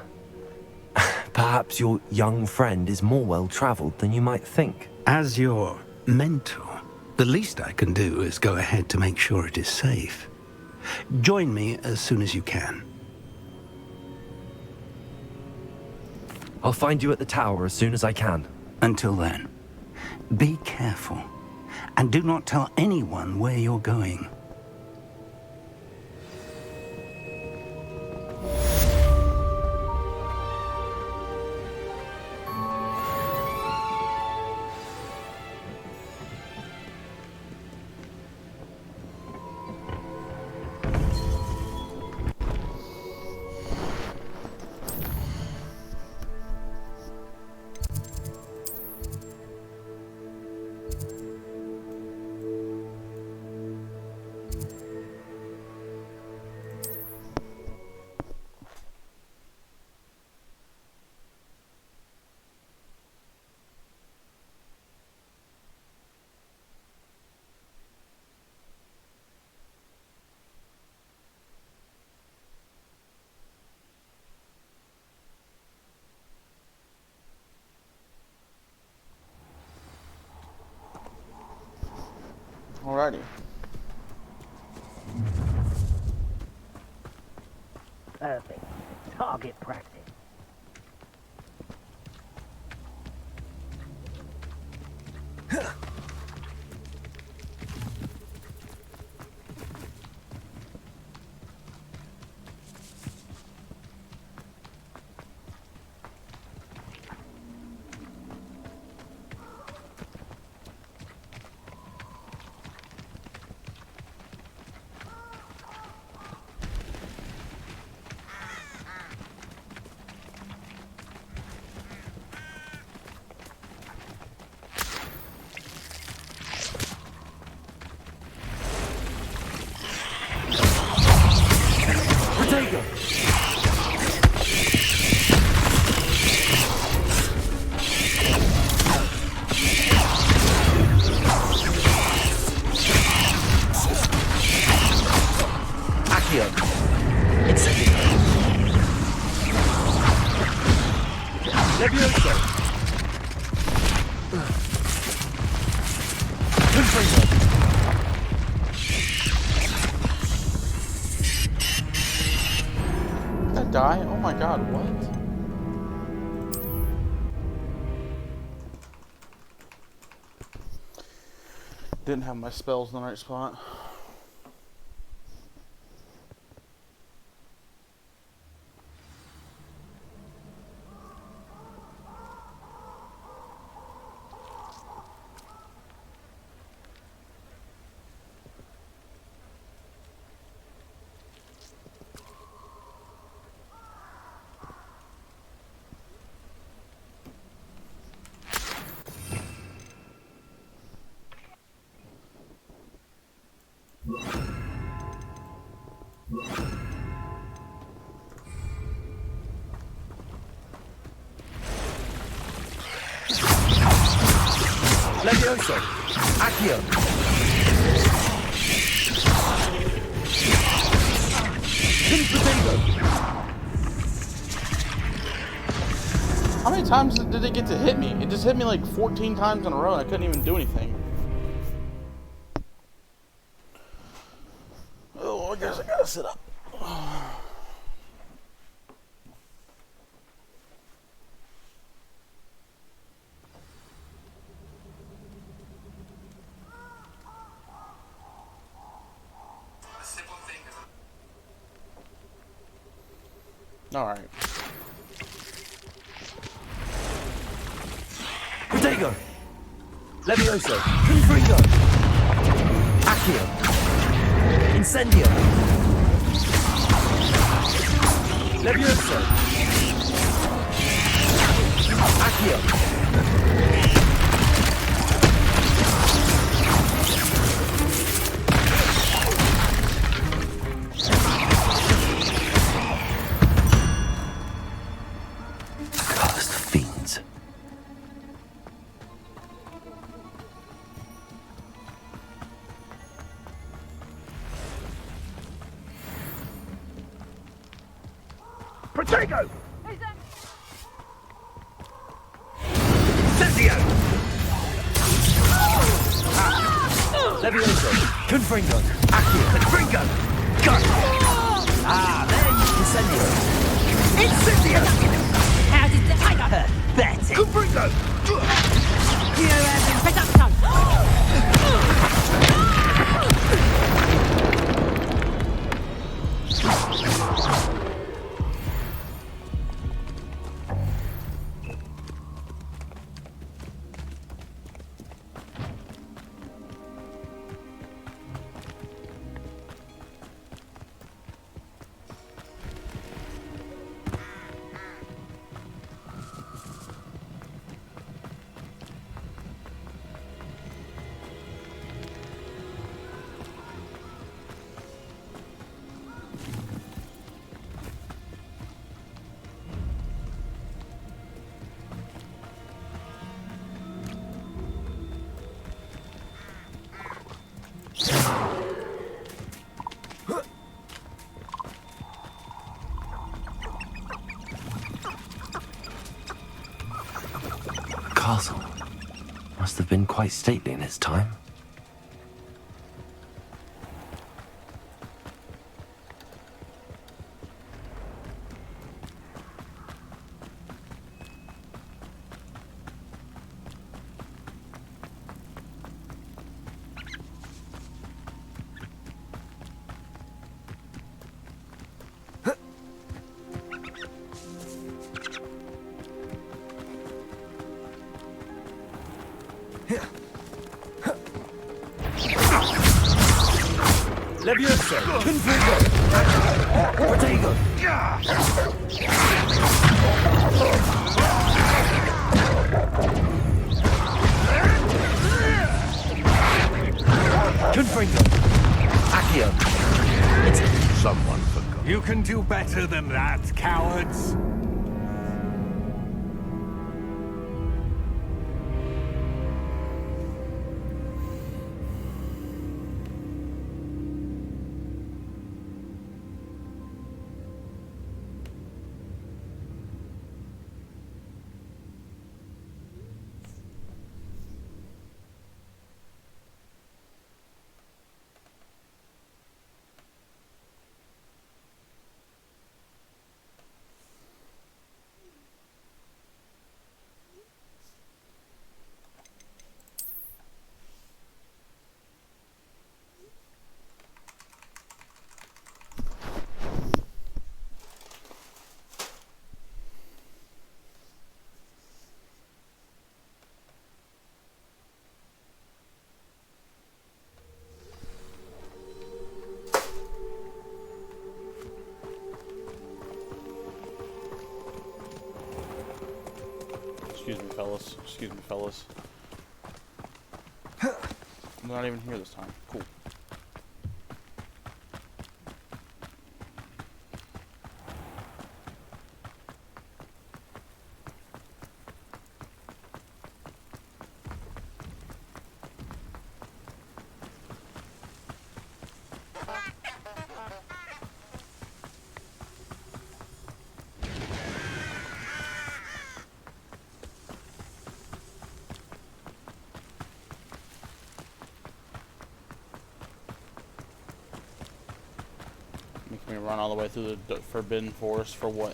Perhaps your young friend is more well-traveled than you might think. As your mentor, the least I can do is go ahead to make sure it is safe. Join me as soon as you can. I'll find you at the tower as soon as I can. Until then, be careful, and do not tell anyone where you're going. Alrighty. Perfect. Target practice. Die? Oh my god, what? Didn't have my spells in the right spot. Levioso! Accio! How many times did it get to hit me? It just hit me like 14 times in a row and I couldn't even do anything. Oh, I guess I gotta sit up. Alright. Protego! Levioso! Confringo! Accio! Incendio! Levioso! Accio! Cursed fiends. Protego! Incendio! Levioso! Confringo! Accio! Confringo! Go! Ah, there you Incendio! Incendio! How did the tiger? Pathetic! Confringo! You have been production. Castle must have been quite stately in its time. Levioso! Confringo! Protego! Confringo! Accio! Someone forgot. You can do better than that, cowards. Excuse me, fellas. Excuse me, fellas. I'm not even here this time. Cool. Making me run all the way through the Forbidden Forest for what?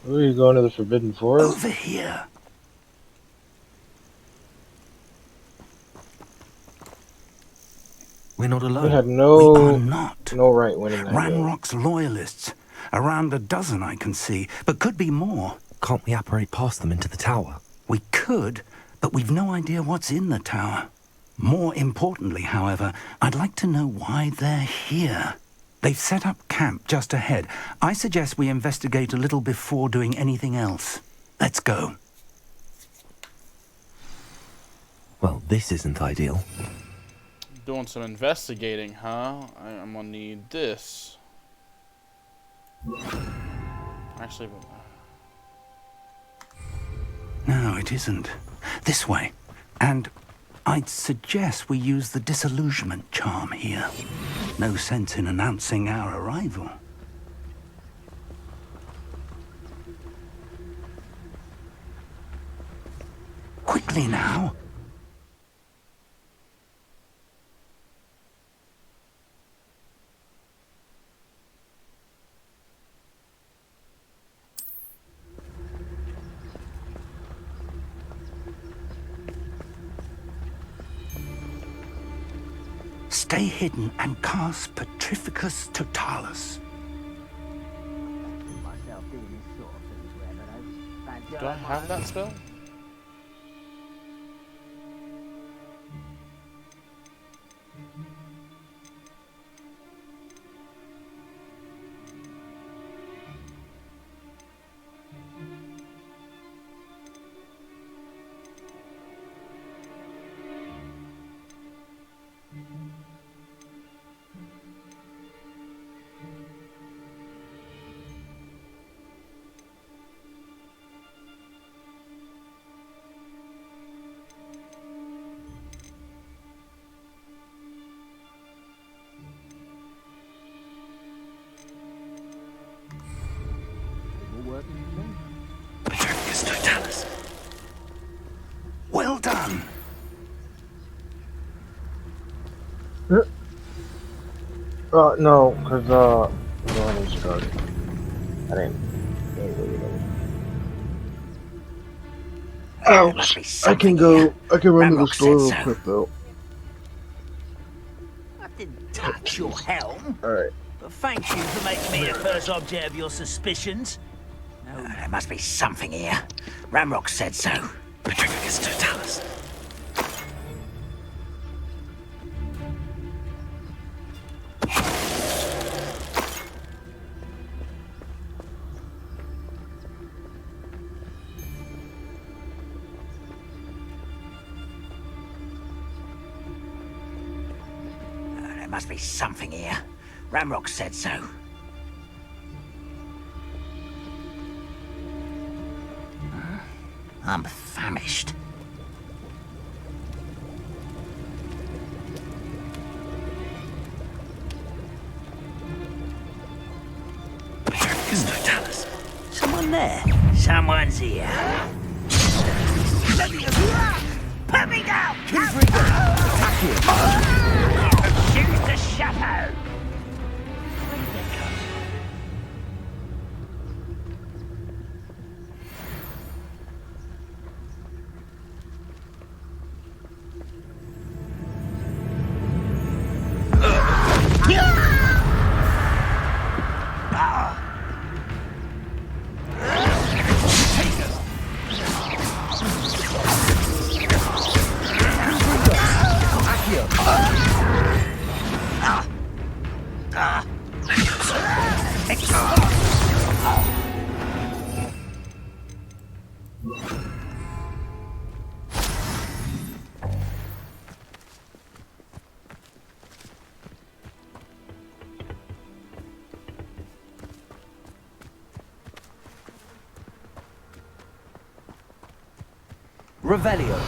Where are you going to the Forbidden Forest? Over here. We're not alone. We had We no are not. right winning that game. Ranrock's loyalists. Around a dozen I can see, but could be more. Can't we apparate past them into the tower? We could, but we've no idea what's in the tower. More importantly, however, I'd like to know why they're here. They've set up camp just ahead. I suggest we investigate a little before doing anything else. Let's go. Well, this isn't ideal. Doing some investigating, huh? I'm gonna need this. Actually, No, it isn't. This way. And I'd suggest we use the disillusionment charm here. No sense in announcing our arrival. Quickly now. Stay hidden and cast Petrificus Totalis. do I have that spell? Petrificus Totalis. Well done. No, because, Norman started. I didn't really know. Ouch! I can run to the store real quick, though. I didn't touch your helm. Alright. But thank you for making me the first object of your suspicions. No, there must be something here. Ramrock said so. Petrificus Totalis. must be something here. Ramrock said so. I'm famished. There's no talisman. Someone there. Someone's here. Put me down! Attack you! Choose the chateau! Revelio.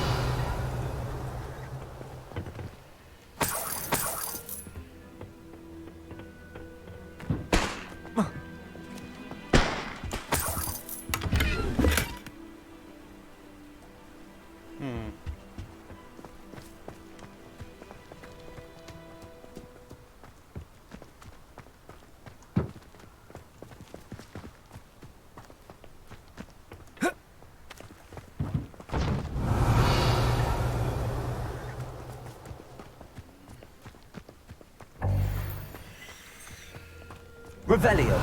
Revelio.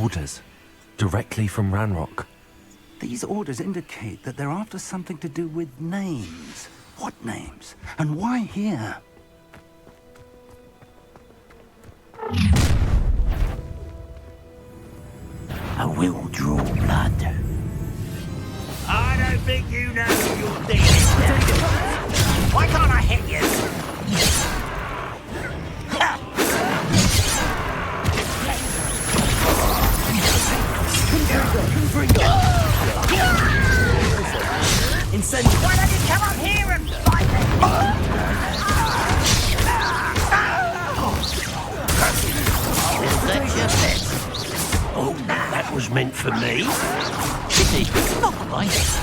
Orders. Directly from Ranrock. These orders indicate that they're after something to do with names. What names? And why here? I will draw blood. I don't think you know who you're dealing with. Why can't I hit you? Incendiary. Why don't you come up here and fight me? Oh, that was meant for me. Pity, not quite.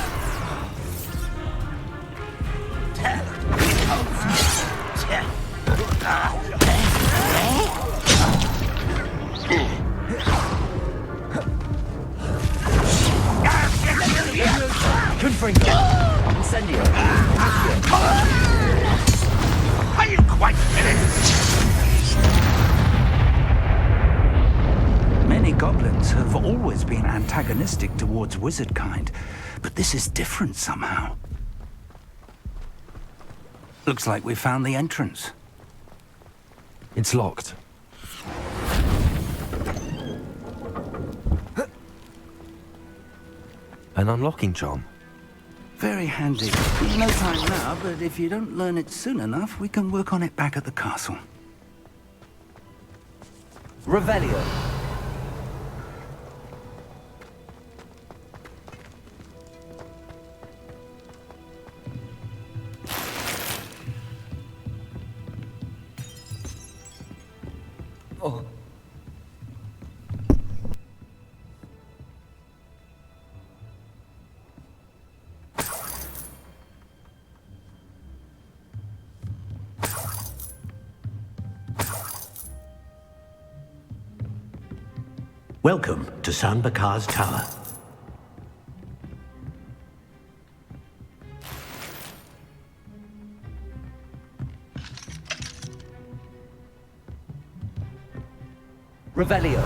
Incendiary. Are you quite finished? Many goblins have always been antagonistic towards wizard kind, but this is different somehow. Looks like we found the entrance. It's locked. An unlocking charm. Very handy. No time now, but if you don't learn it soon enough, we can work on it back at the castle. Revelio. Oh. Welcome to San Bakar's Tower. Revelio.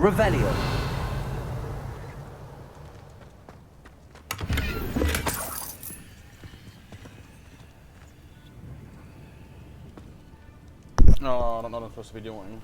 Revelio. No, I don't know what I'm supposed to be doing.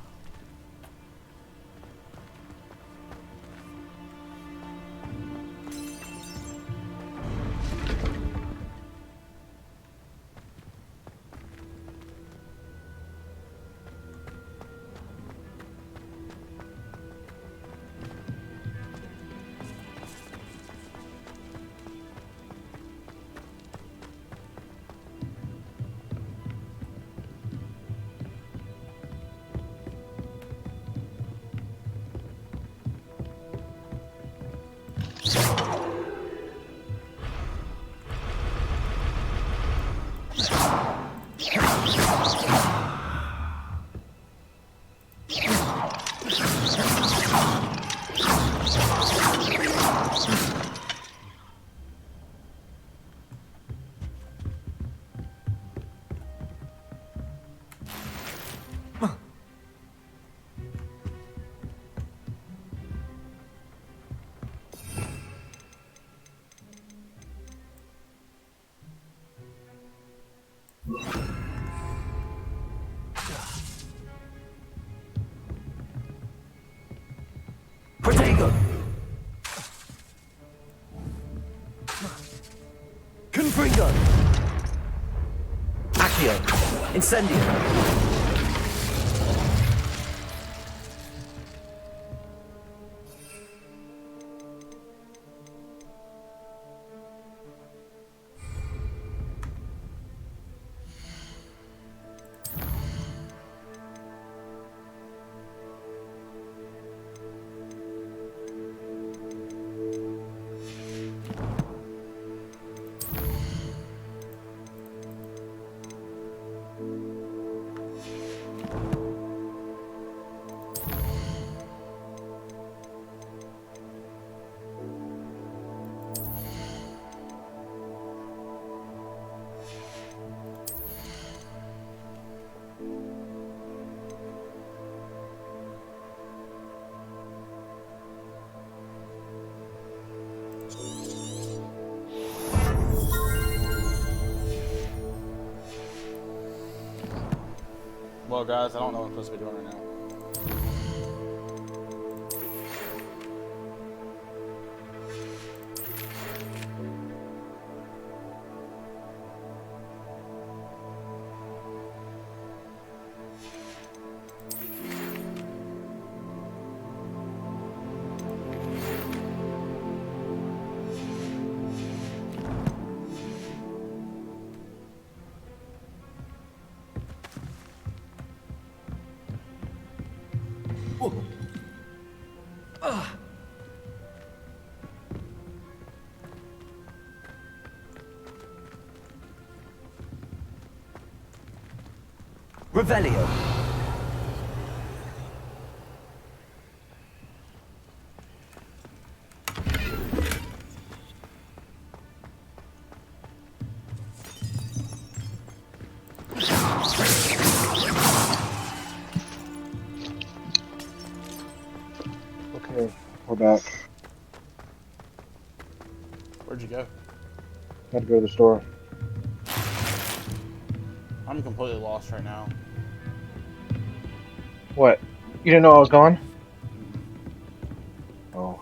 Protego. Confringo. Accio. Incendio. Well, guys, I don't know what I'm supposed to be doing right now. Revelio. Okay, we're back. Where'd you go? Had to go to the store. I'm completely lost right now. What? You didn't know I was gone? Oh.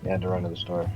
You had to run to the store.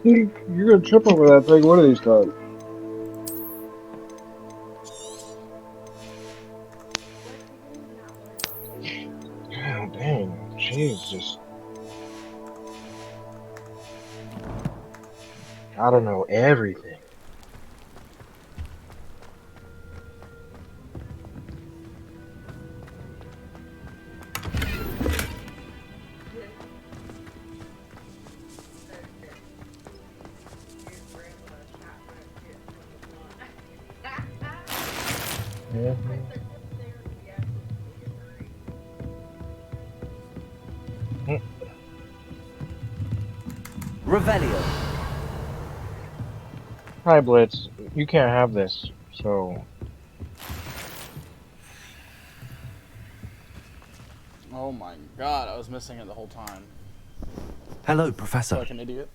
You're gonna trip over that thing one of these times. God dang, jeez, just gotta know everything. Revelio. Hi, Blitz. You can't have this, so. Oh my god, I was missing it the whole time. Hello, Professor. Like an idiot.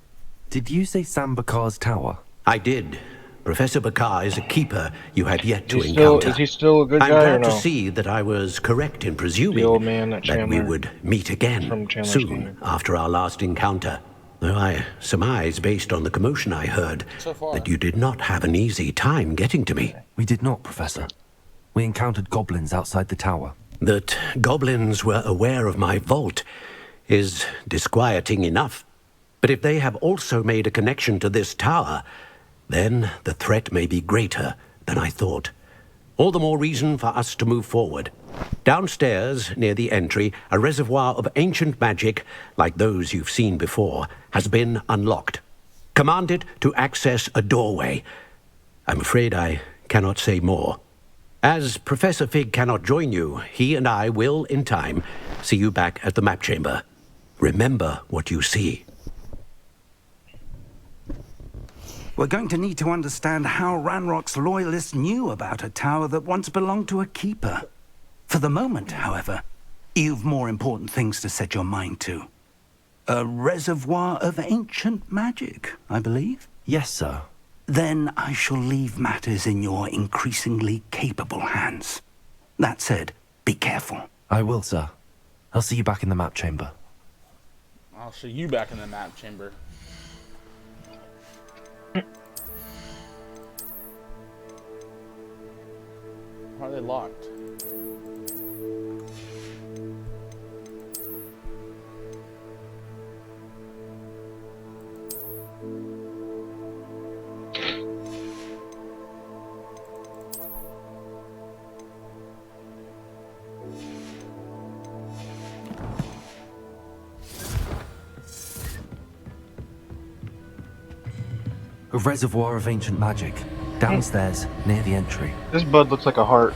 Did you say Sam Bakar's tower? I did. Professor Bakar is a keeper you have yet to encounter. Is he still a good I'm guy or glad no? to see that I was correct in The presuming old man that that we Chandler would meet again from Chandler's soon Game. after our last encounter. Though I surmise, based on the commotion I heard, So far. that you did not have an easy time getting to me. We did not, Professor. We encountered goblins outside the tower. That goblins were aware of my vault is disquieting enough. But if they have also made a connection to this tower, then the threat may be greater than I thought. All the more reason for us to move forward. Downstairs, near the entry, a reservoir of ancient magic, like those you've seen before, has been unlocked. Command it to access a doorway. I'm afraid I cannot say more. As Professor Fig cannot join you, he and I will, in time, see you back at the map chamber. Remember what you see. We're going to need to understand how Ranrock's loyalists knew about a tower that once belonged to a keeper. For the moment, however, you've more important things to set your mind to. A reservoir of ancient magic, I believe? Yes, sir. Then I shall leave matters in your increasingly capable hands. That said, be careful. I will, sir. I'll see you back in the map chamber. I'll see you back in the map chamber. Why are they locked? A reservoir of ancient magic. Downstairs, near the entry. This bud looks like a heart.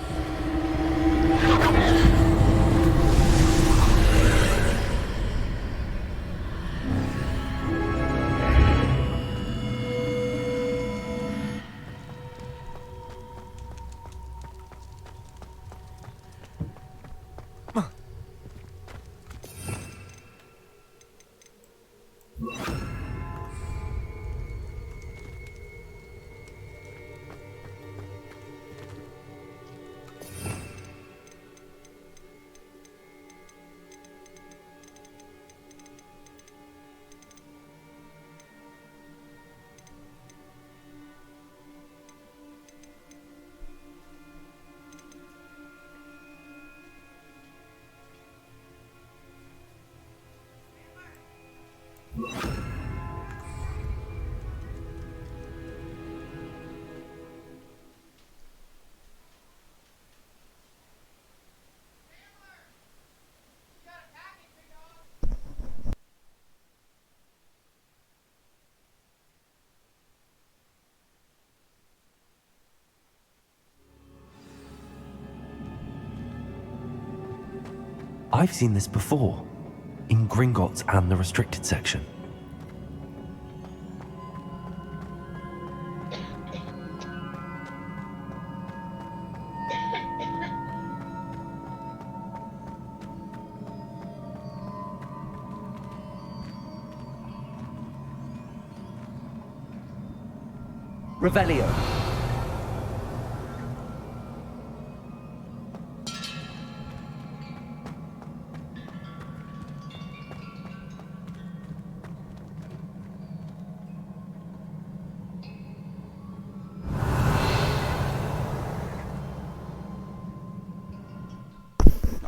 I've seen this before. In Gringotts and the restricted section. Revelio.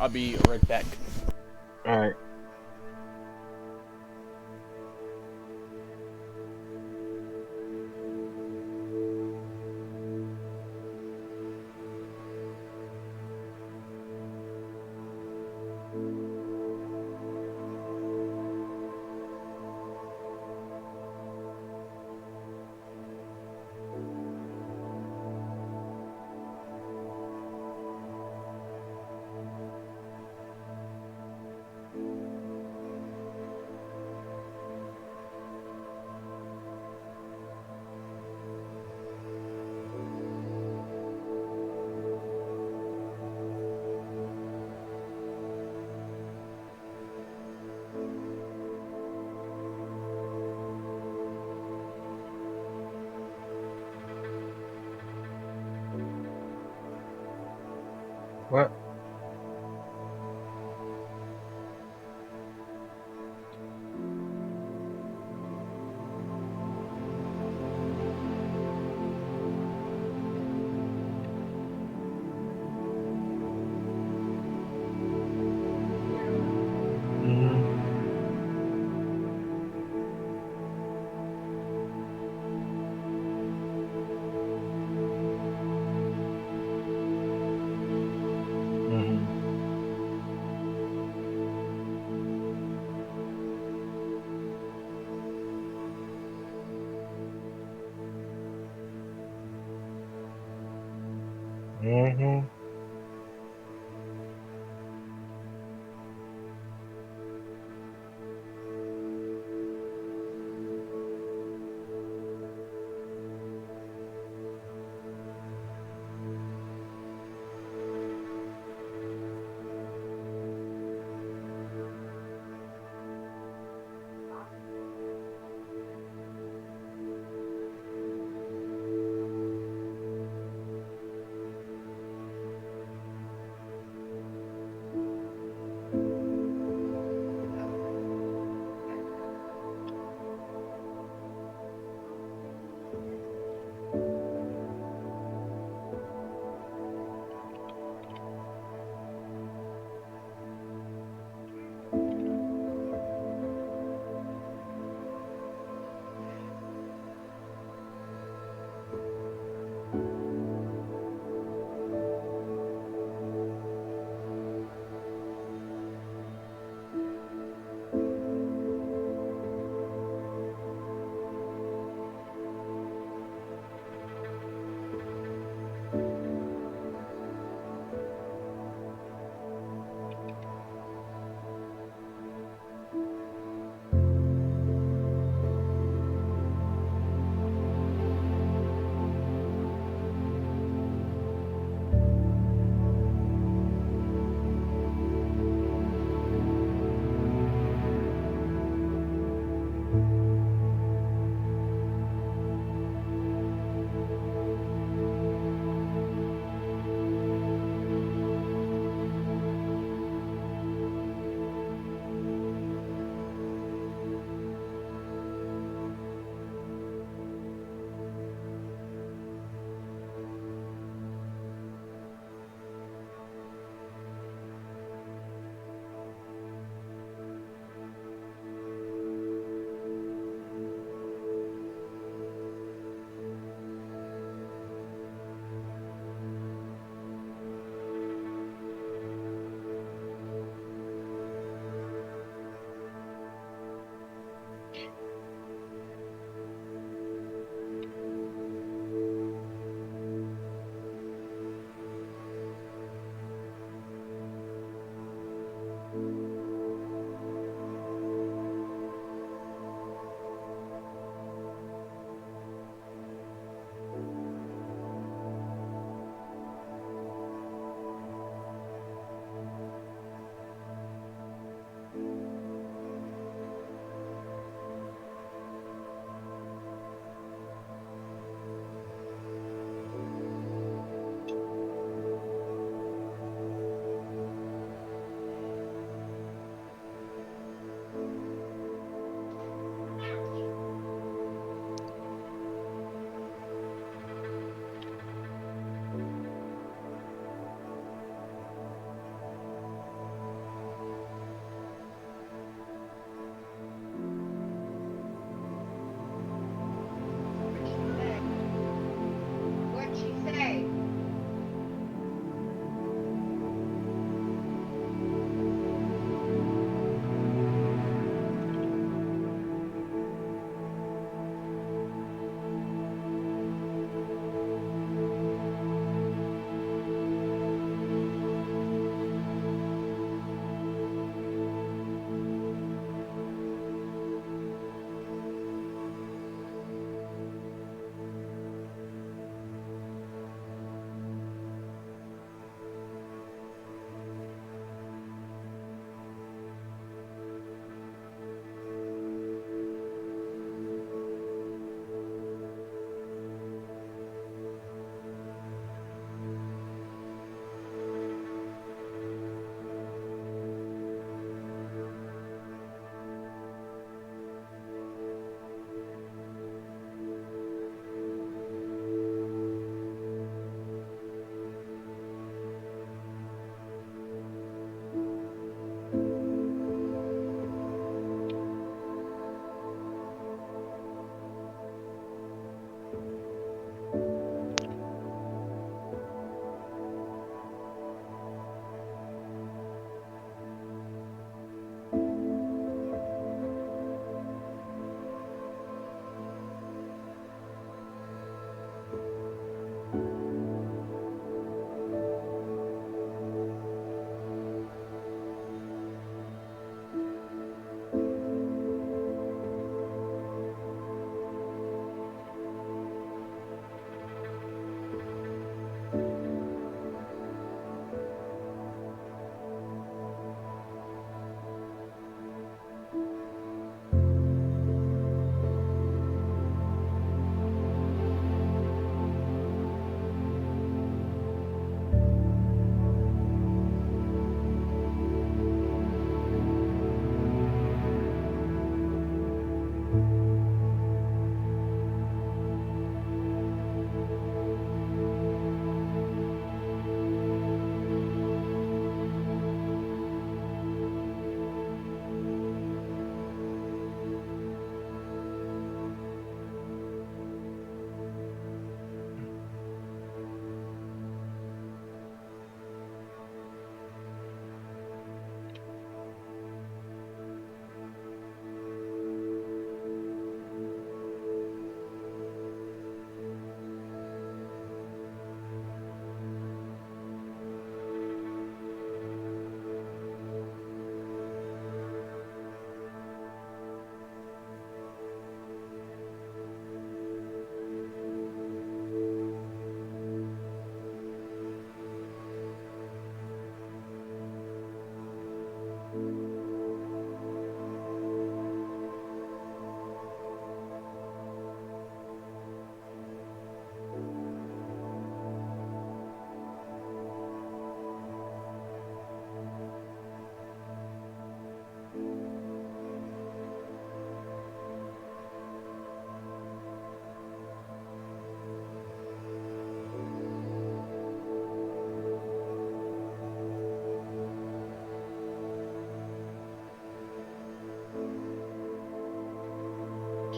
I'll be right back. Alright. What? Mm-hmm.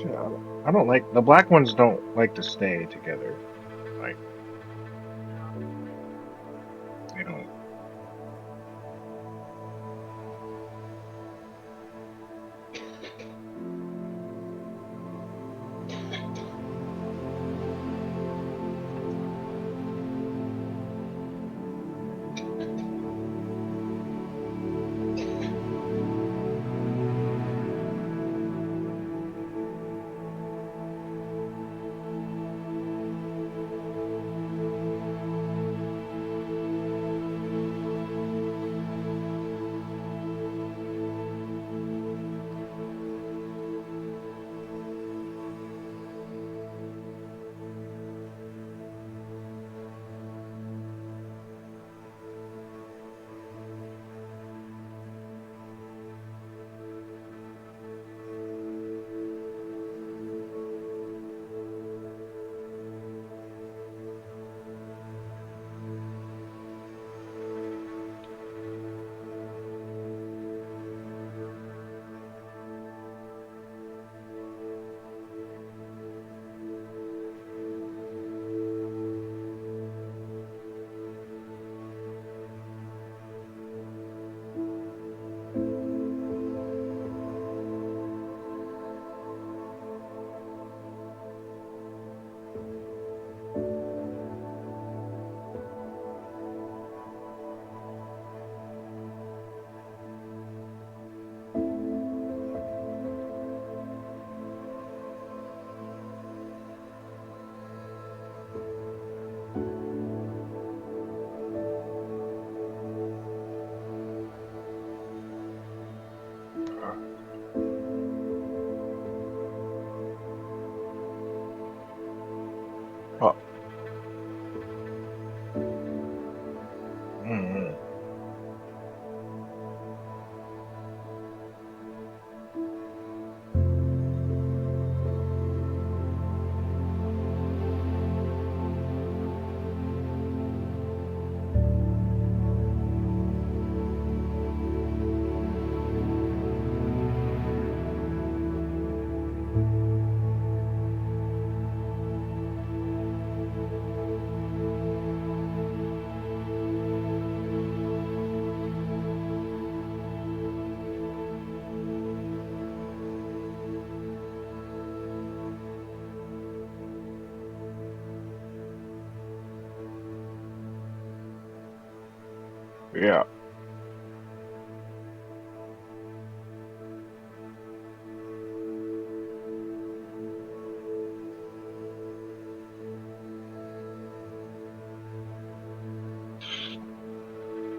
Yeah, I don't like the black ones. Don't like to stay together. Like they don't. Oh. Mm-hmm. Yeah.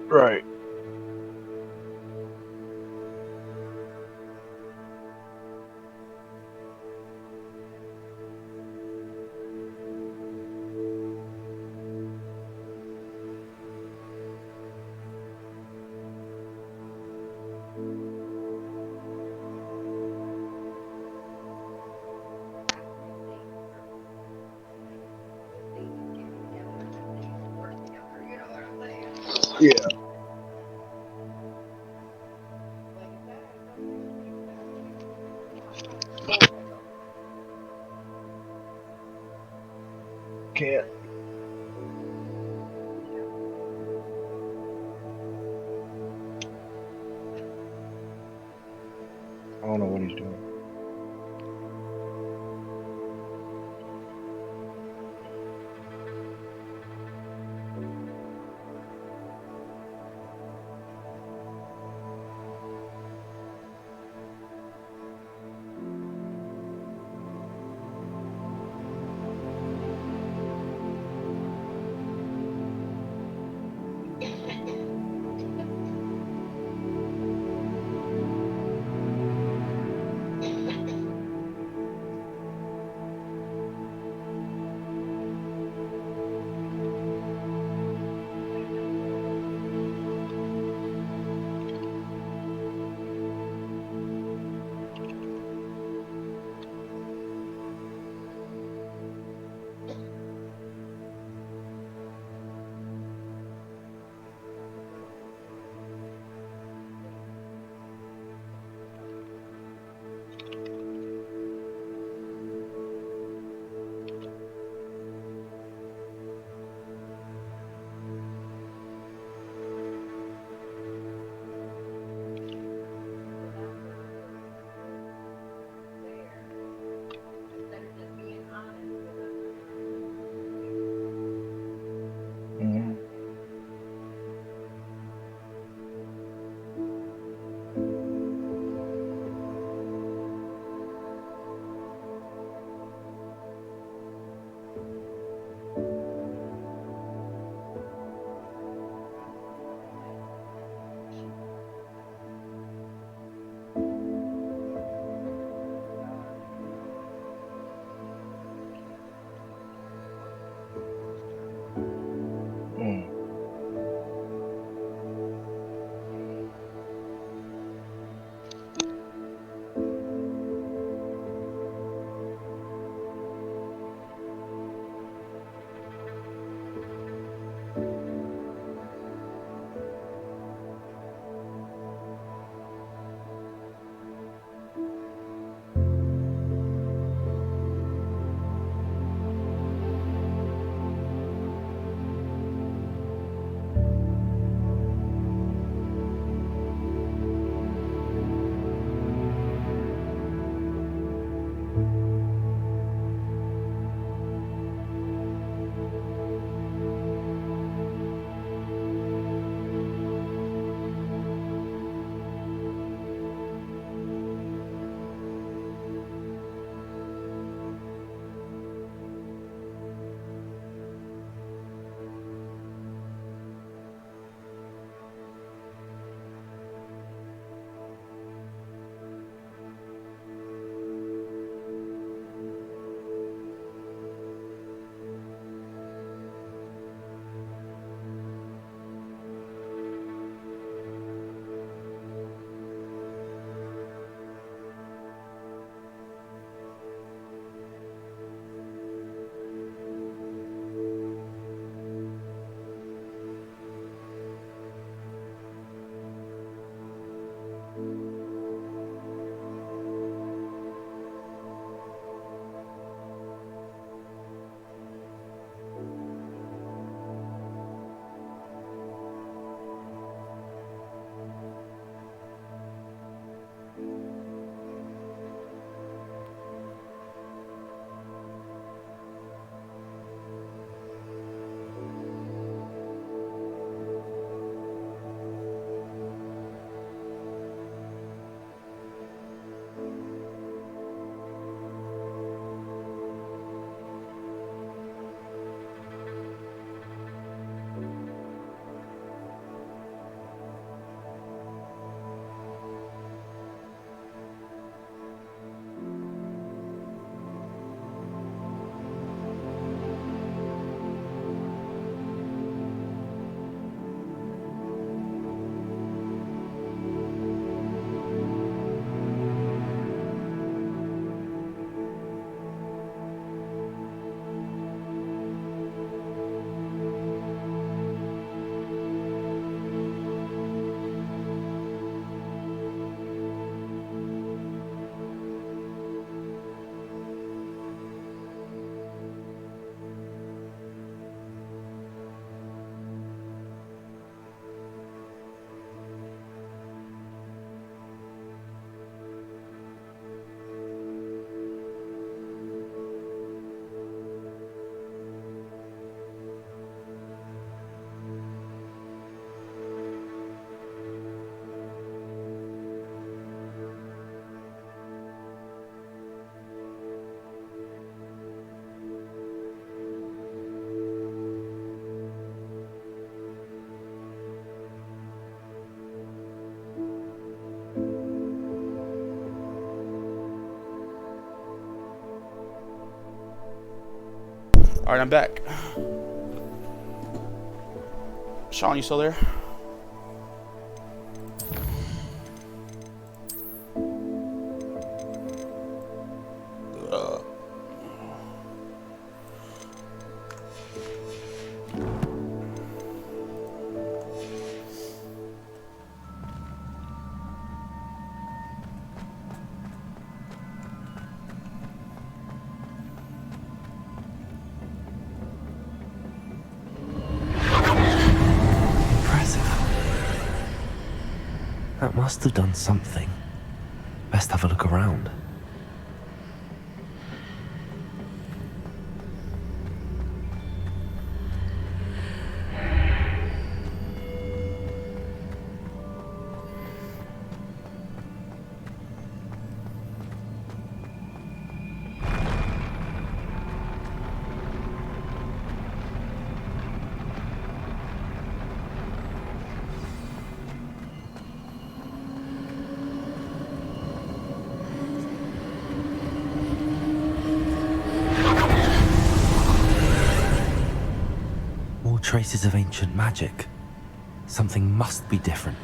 Right. Yeah. Can't. I don't know what he's doing. Alright, I'm back. Sean, you still there? That must have done something. Best have a look around. Traces of ancient magic. Something must be different.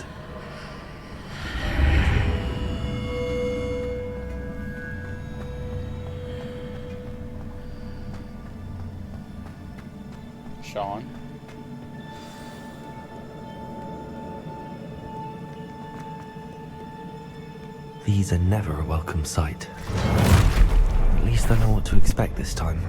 Sean. These are never a welcome sight. At least I know what to expect this time.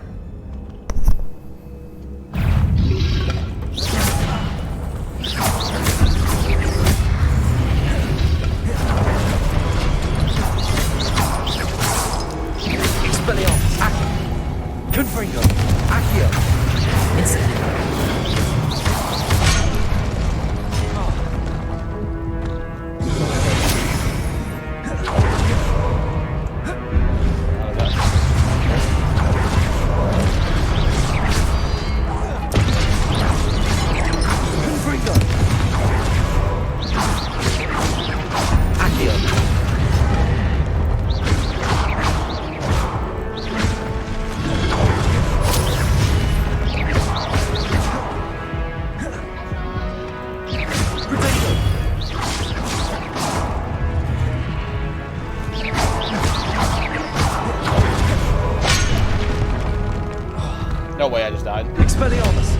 No way, I just died. Expelliarmus!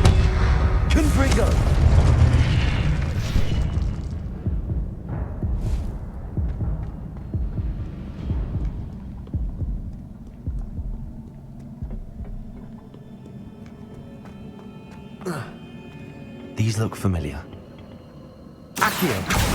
Confringo! These look familiar. Accio!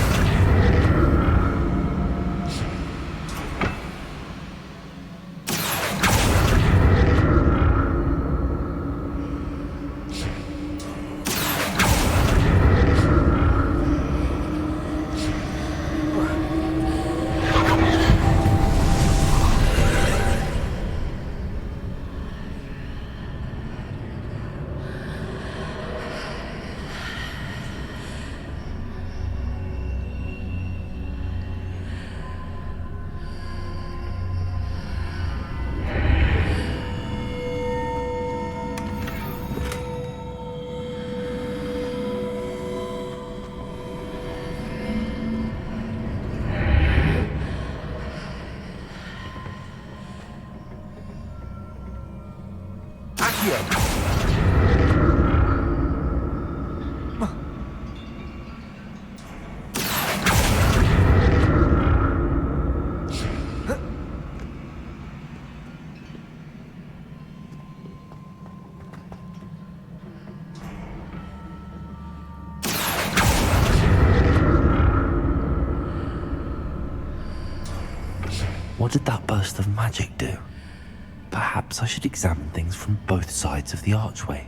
What did that burst of magic do? Perhaps I should examine things from both sides of the archway.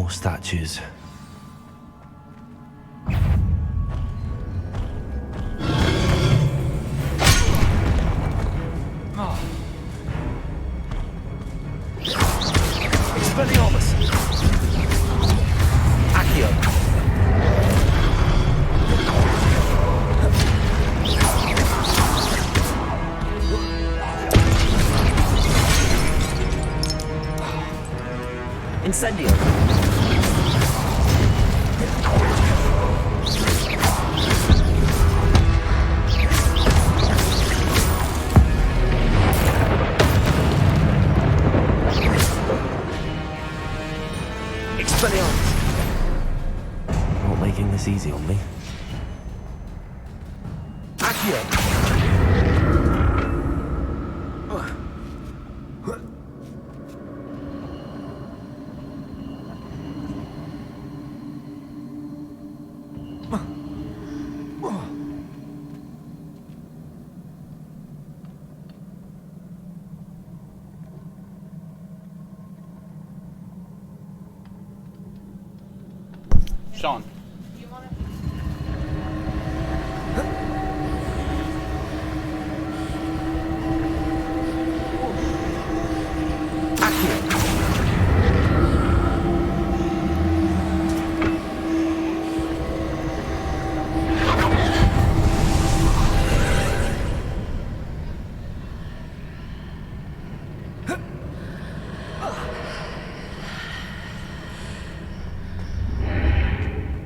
more statues. Expelliarmus! Accio! Incendio! Expelliarmus! Not making this easy on me. Accio! Sean.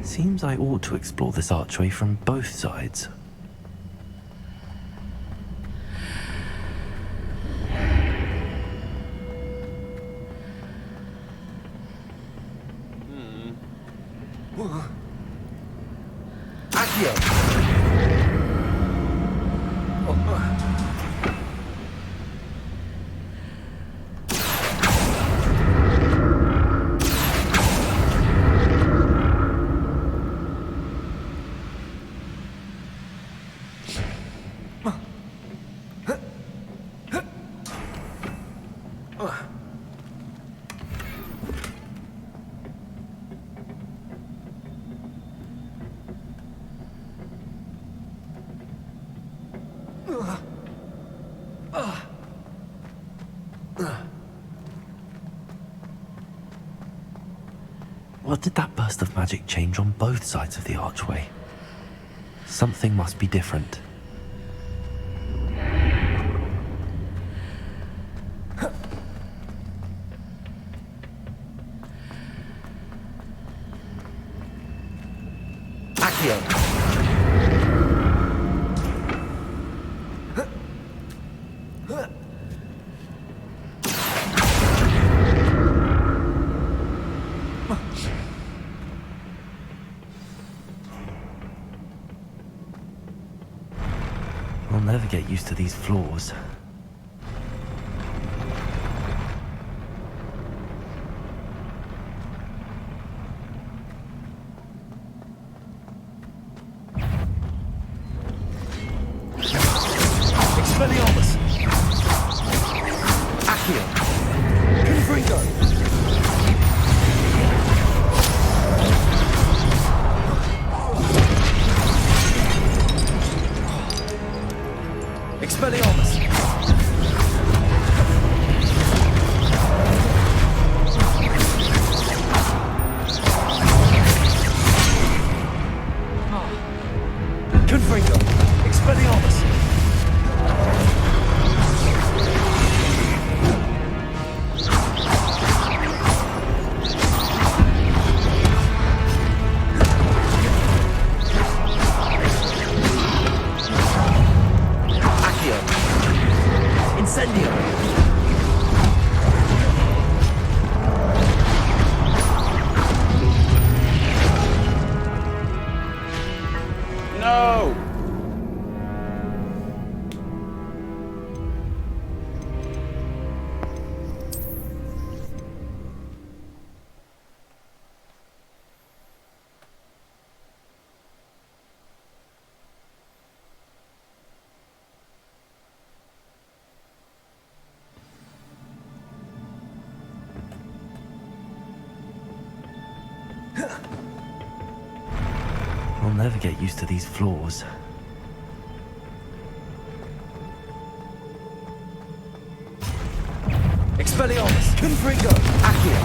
Seems I ought to explore this archway from both sides. What did that burst of magic change on both sides of the archway? Something must be different. I'll never get used to these floors. Expelliarmus! Accio! Confringo! Expelliarmus! Confringo! Expelliarmus! Accio! I'll never get used to these floors. Expelliarmus! Confringo! Accio!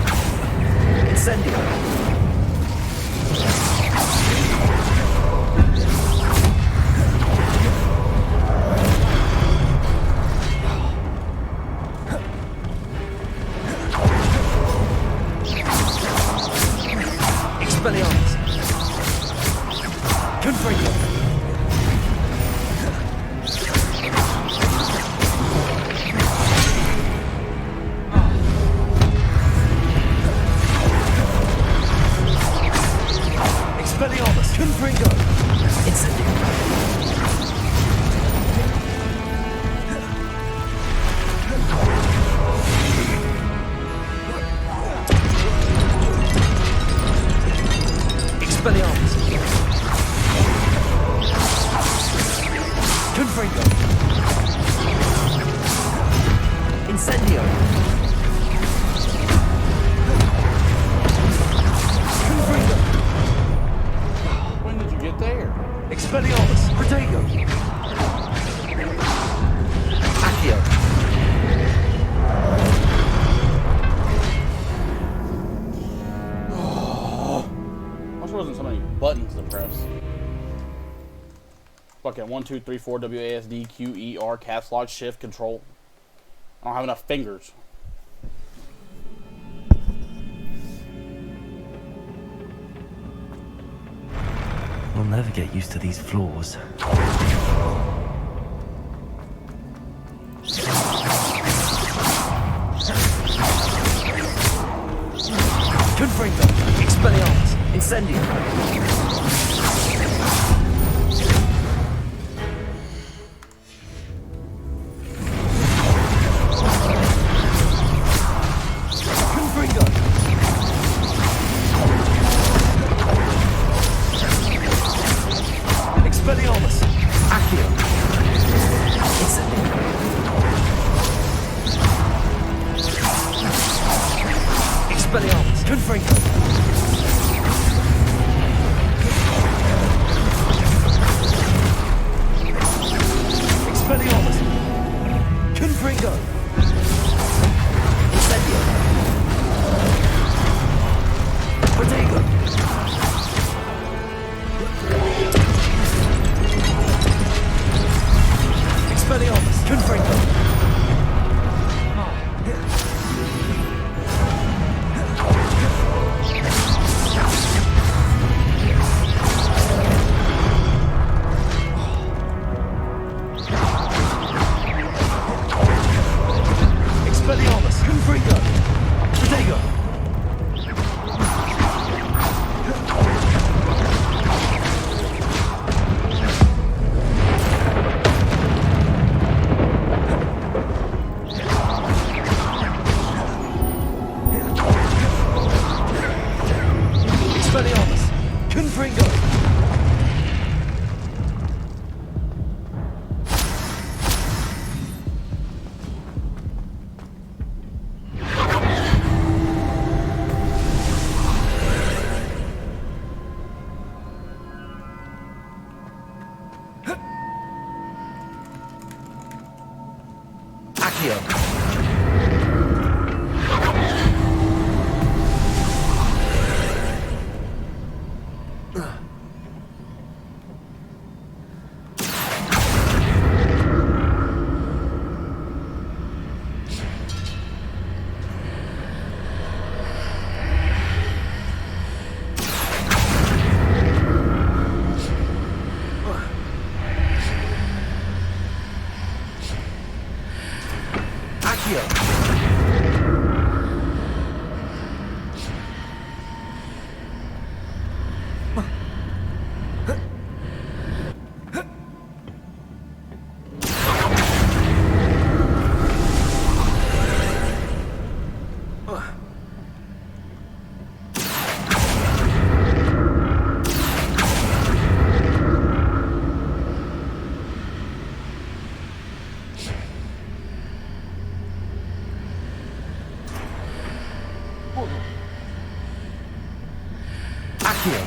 Incendio! Expelliarmus! Confringo! Expelliarmus! Confringo! Incendio! Expelliarmus! Confringo! Incendio! Confringo! When did you get there? Expelliarmus! Protego! Accio! I wish there wasn't so many buttons to press. Fucking 1, 2, 3, 4, WASD, Q, E, R, caps lock, shift, control. I don't have enough fingers. I'll never get used to these floors. Confringo! Expelliarmus! Incendio! Confringo! Expelliarmus! Accio! Incendio! Expelliarmus! Confringo! Expelliarmus! Confringo! Incendio! Protego! Expelliarmus! Confringo! Expelliarmus! Confringo! Protego! Expelliarmus! Confringo! Accio! Accio!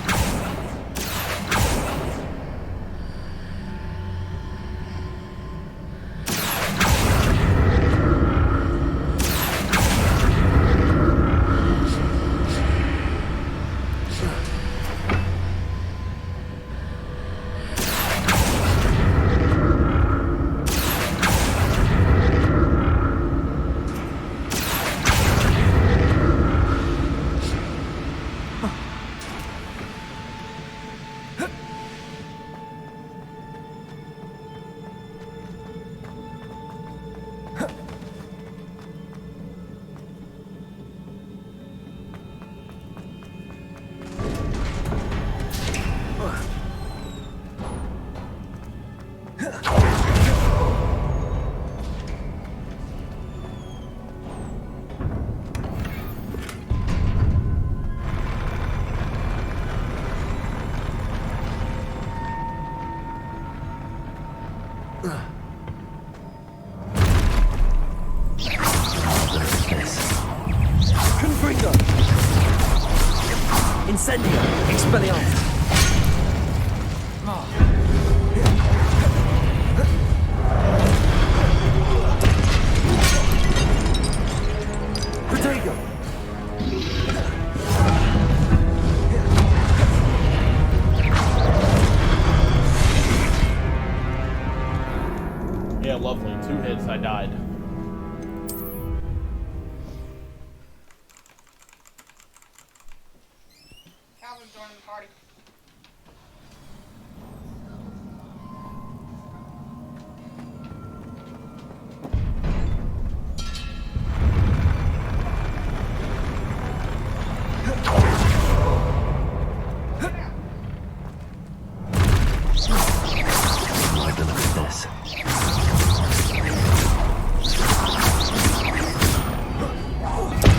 Incendio! Expelliarmus! Protego! Yeah, lovely. 2 hits, I died. Calvin's joining the party. Like the look of this.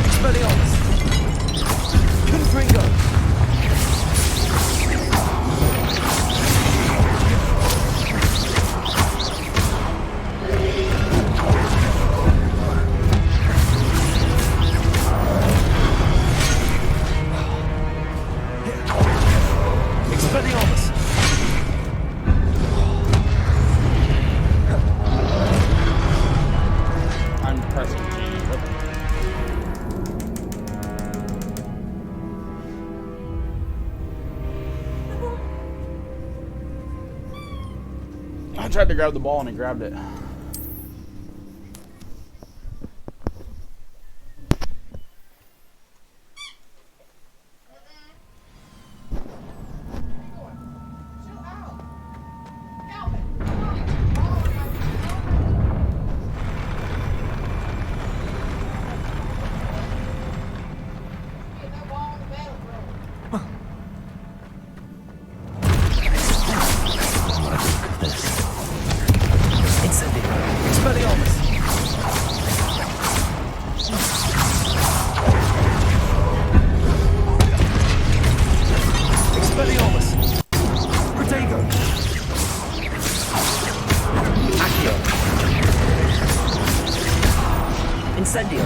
Expelliarmus! Confringo! Expelliarmus! I'm pressing G. I tried to grab the ball and he grabbed it. Expelliarmus! Expelliarmus! Protego! Accio! Incendio!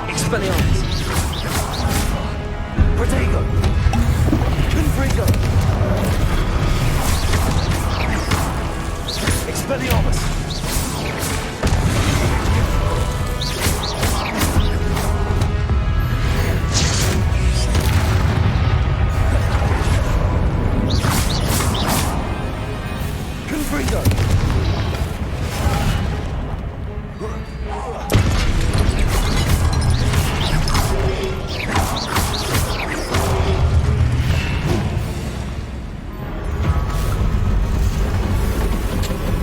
Expelliarmus! Protego! Confringo! Expelliarmus! Confringo!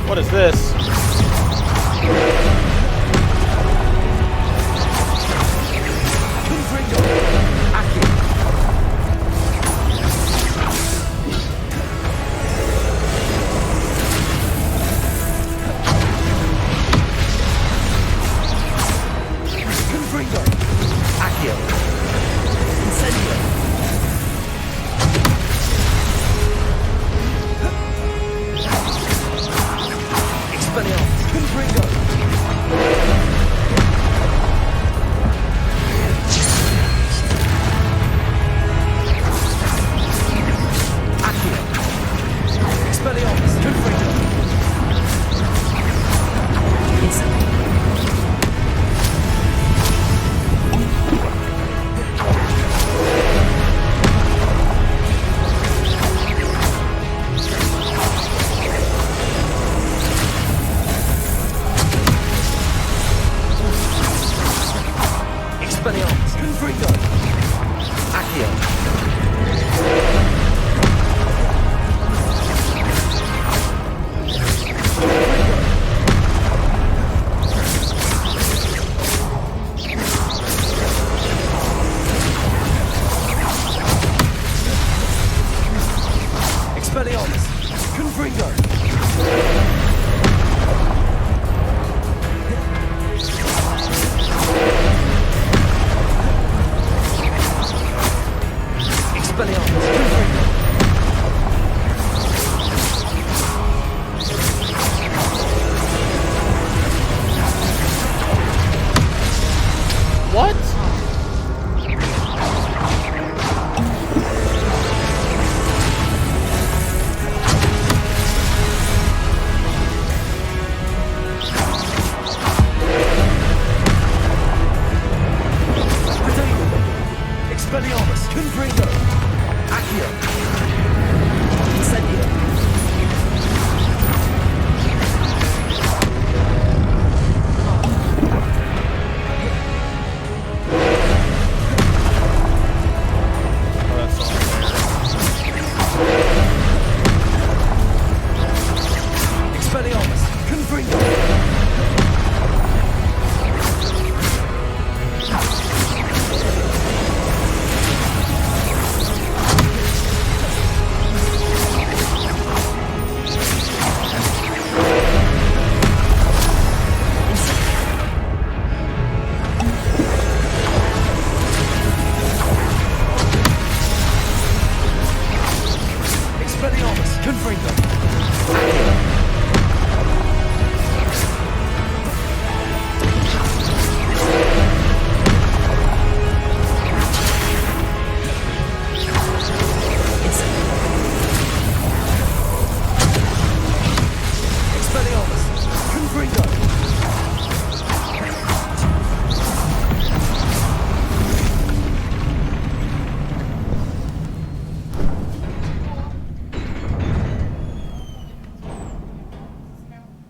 What is this? Confringo! Accio! Confringo! Accio! Incendio! Expelliarmus! Confringo! Accio! Expelliarmus! Confringo! Incendio!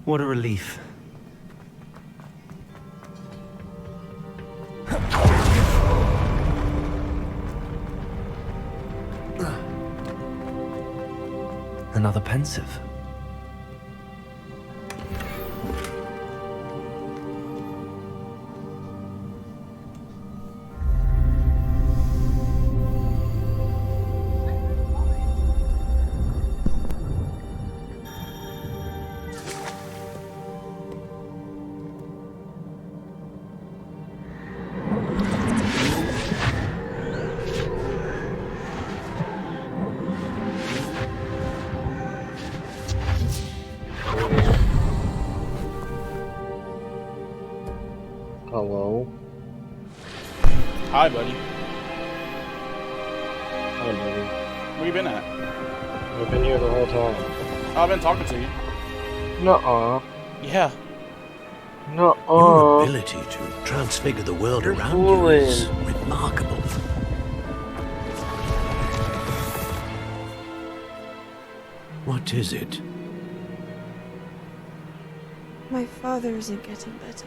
What a relief. Another pensive. Hello. Hi, buddy. Hi, buddy. Where you been at? I've been here the whole time. Oh, I've been talking to you. Nuh-uh. Yeah. Nuh-uh. Your ability to transfigure the world around you is remarkable. What is it? My father isn't getting better.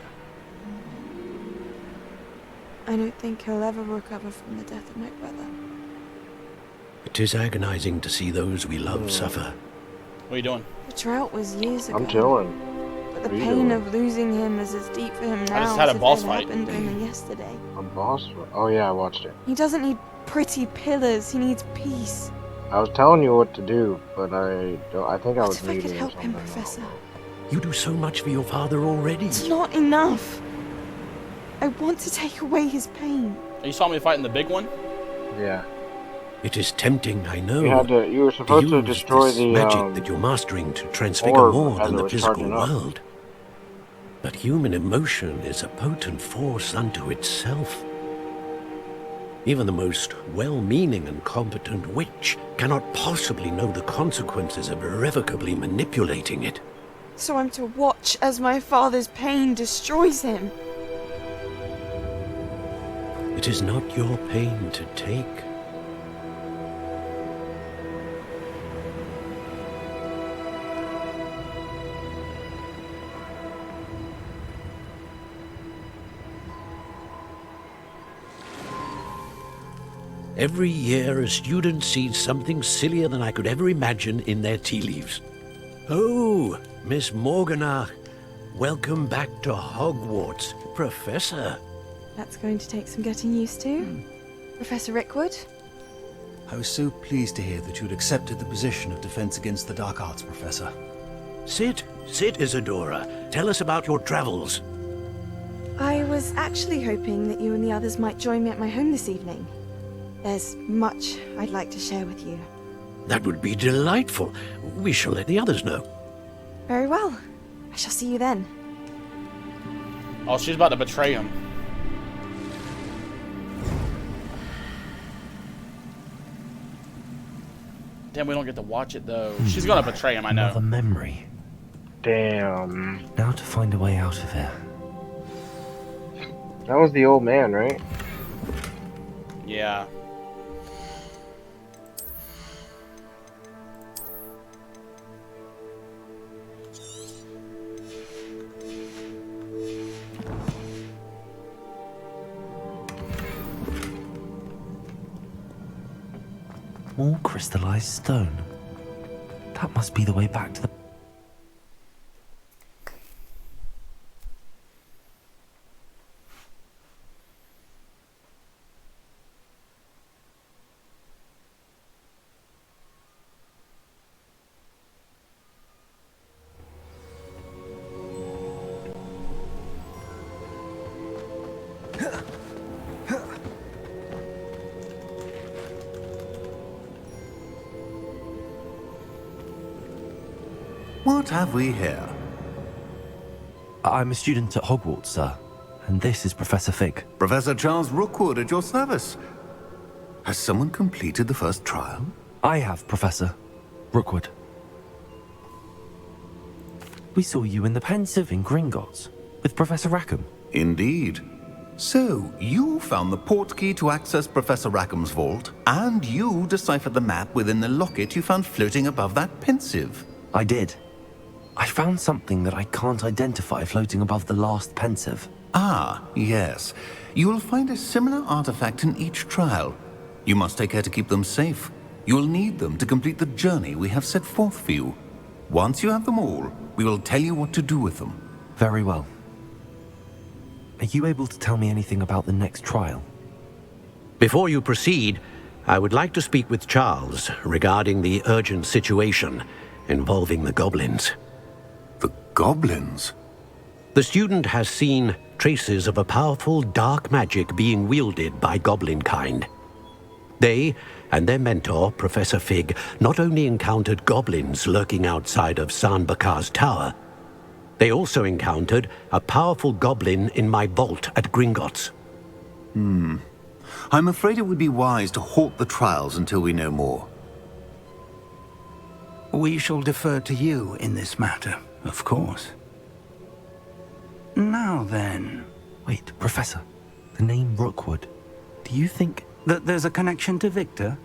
I don't think he'll ever recover from the death of my brother. It is agonizing to see those we love suffer. What are you doing? The drought was years ago. I'm chilling. But the What are you pain doing? of losing him is as deep for him now just had a as boss it fight. happened only yesterday. A boss? Oh yeah, I watched it. He doesn't need pretty pillars, he needs peace. I was telling you what to do, but I think I was If I could muted or help him, something. Professor. You do so much for your father already. It's not enough. I want to take away his pain. You saw me fighting the big one? Yeah. It is tempting, I know. You were supposed to use destroy this the magic that you're mastering to transfigure orb more as than it the was physical charging up. world. But human emotion is a potent force unto itself. Even the most well-meaning and competent witch cannot possibly know the consequences of irrevocably manipulating it. So I'm to watch as my father's pain destroys him. It is not your pain to take. Every year, a student sees something sillier than I could ever imagine in their tea leaves. Oh, Miss Morganach, welcome back to Hogwarts, Professor. That's going to take some getting used to. Professor Rickwood? I was so pleased to hear that you'd accepted the position of Defense Against the Dark Arts, Professor. Sit, Isadora. Tell us about your travels. I was actually hoping that you and the others might join me at my home this evening. There's much I'd like to share with you. That would be delightful. We shall let the others know. Very well. I shall see you then. Oh, she's about to betray him. Damn, we don't get to watch it though. She's gonna betray him, I know. Another memory. Damn. Now to find a way out of here. That was the old man, right? Yeah. More crystallized stone. That must be the way back to the... What have we here? I'm a student at Hogwarts, sir. And this is Professor Fig. Professor Charles Rookwood at your service. Has someone completed the first trial? I have, Professor Rookwood. We saw you in the Pensive in Gringotts, with Professor Rackham. Indeed. So, you found the port key to access Professor Rackham's vault, and you deciphered the map within the locket you found floating above that Pensive. I did. I found something that I can't identify floating above the last Pensive. Ah, yes. You will find a similar artifact in each trial. You must take care to keep them safe. You will need them to complete the journey we have set forth for you. Once you have them all, we will tell you what to do with them. Very well. Are you able to tell me anything about the next trial? Before you proceed, I would like to speak with Charles regarding the urgent situation involving the goblins. The goblins? The student has seen traces of a powerful dark magic being wielded by goblin kind. They and their mentor, Professor Fig, not only encountered goblins lurking outside of San Bakar's tower, they also encountered a powerful goblin in my vault at Gringotts. I'm afraid it would be wise to halt the trials until we know more. We shall defer to you in this matter, of course. Now then... Wait, Professor. The name Rookwood. Do you think... that there's a connection to Victor?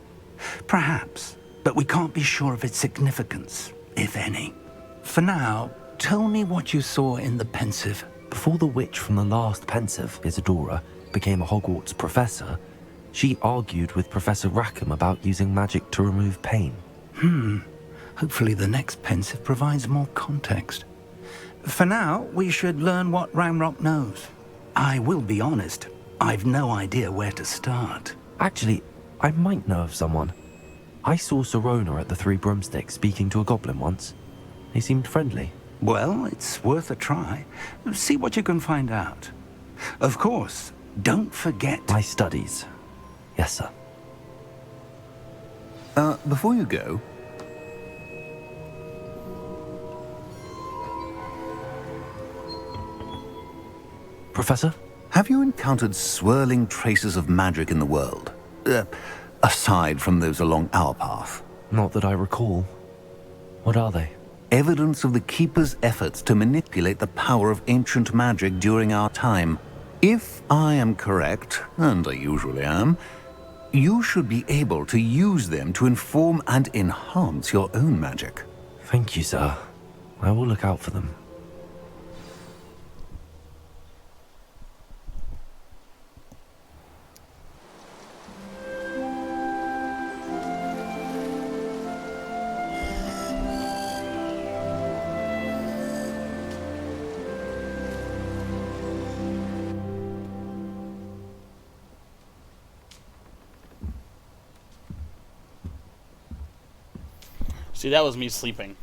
Perhaps, but we can't be sure of its significance, if any. For now, tell me what you saw in the Pensive. Before the witch from the last Pensive, Isadora, became a Hogwarts professor, she argued with Professor Rackham about using magic to remove pain. Hopefully the next Pensive provides more context. For now, we should learn what Ranrock knows. I will be honest, I've no idea where to start. Actually, I might know of someone. I saw Serona at the Three Broomsticks speaking to a goblin once. They seemed friendly. Well, it's worth a try. See what you can find out. Of course, don't forget... my studies. Yes, sir. Before you go... Professor? Have you encountered swirling traces of magic in the world? Aside from those along our path? Not that I recall. What are they? Evidence of the Keeper's efforts to manipulate the power of ancient magic during our time. If I am correct, and I usually am, you should be able to use them to inform and enhance your own magic. Thank you, sir. I will look out for them. See, that was me sleeping.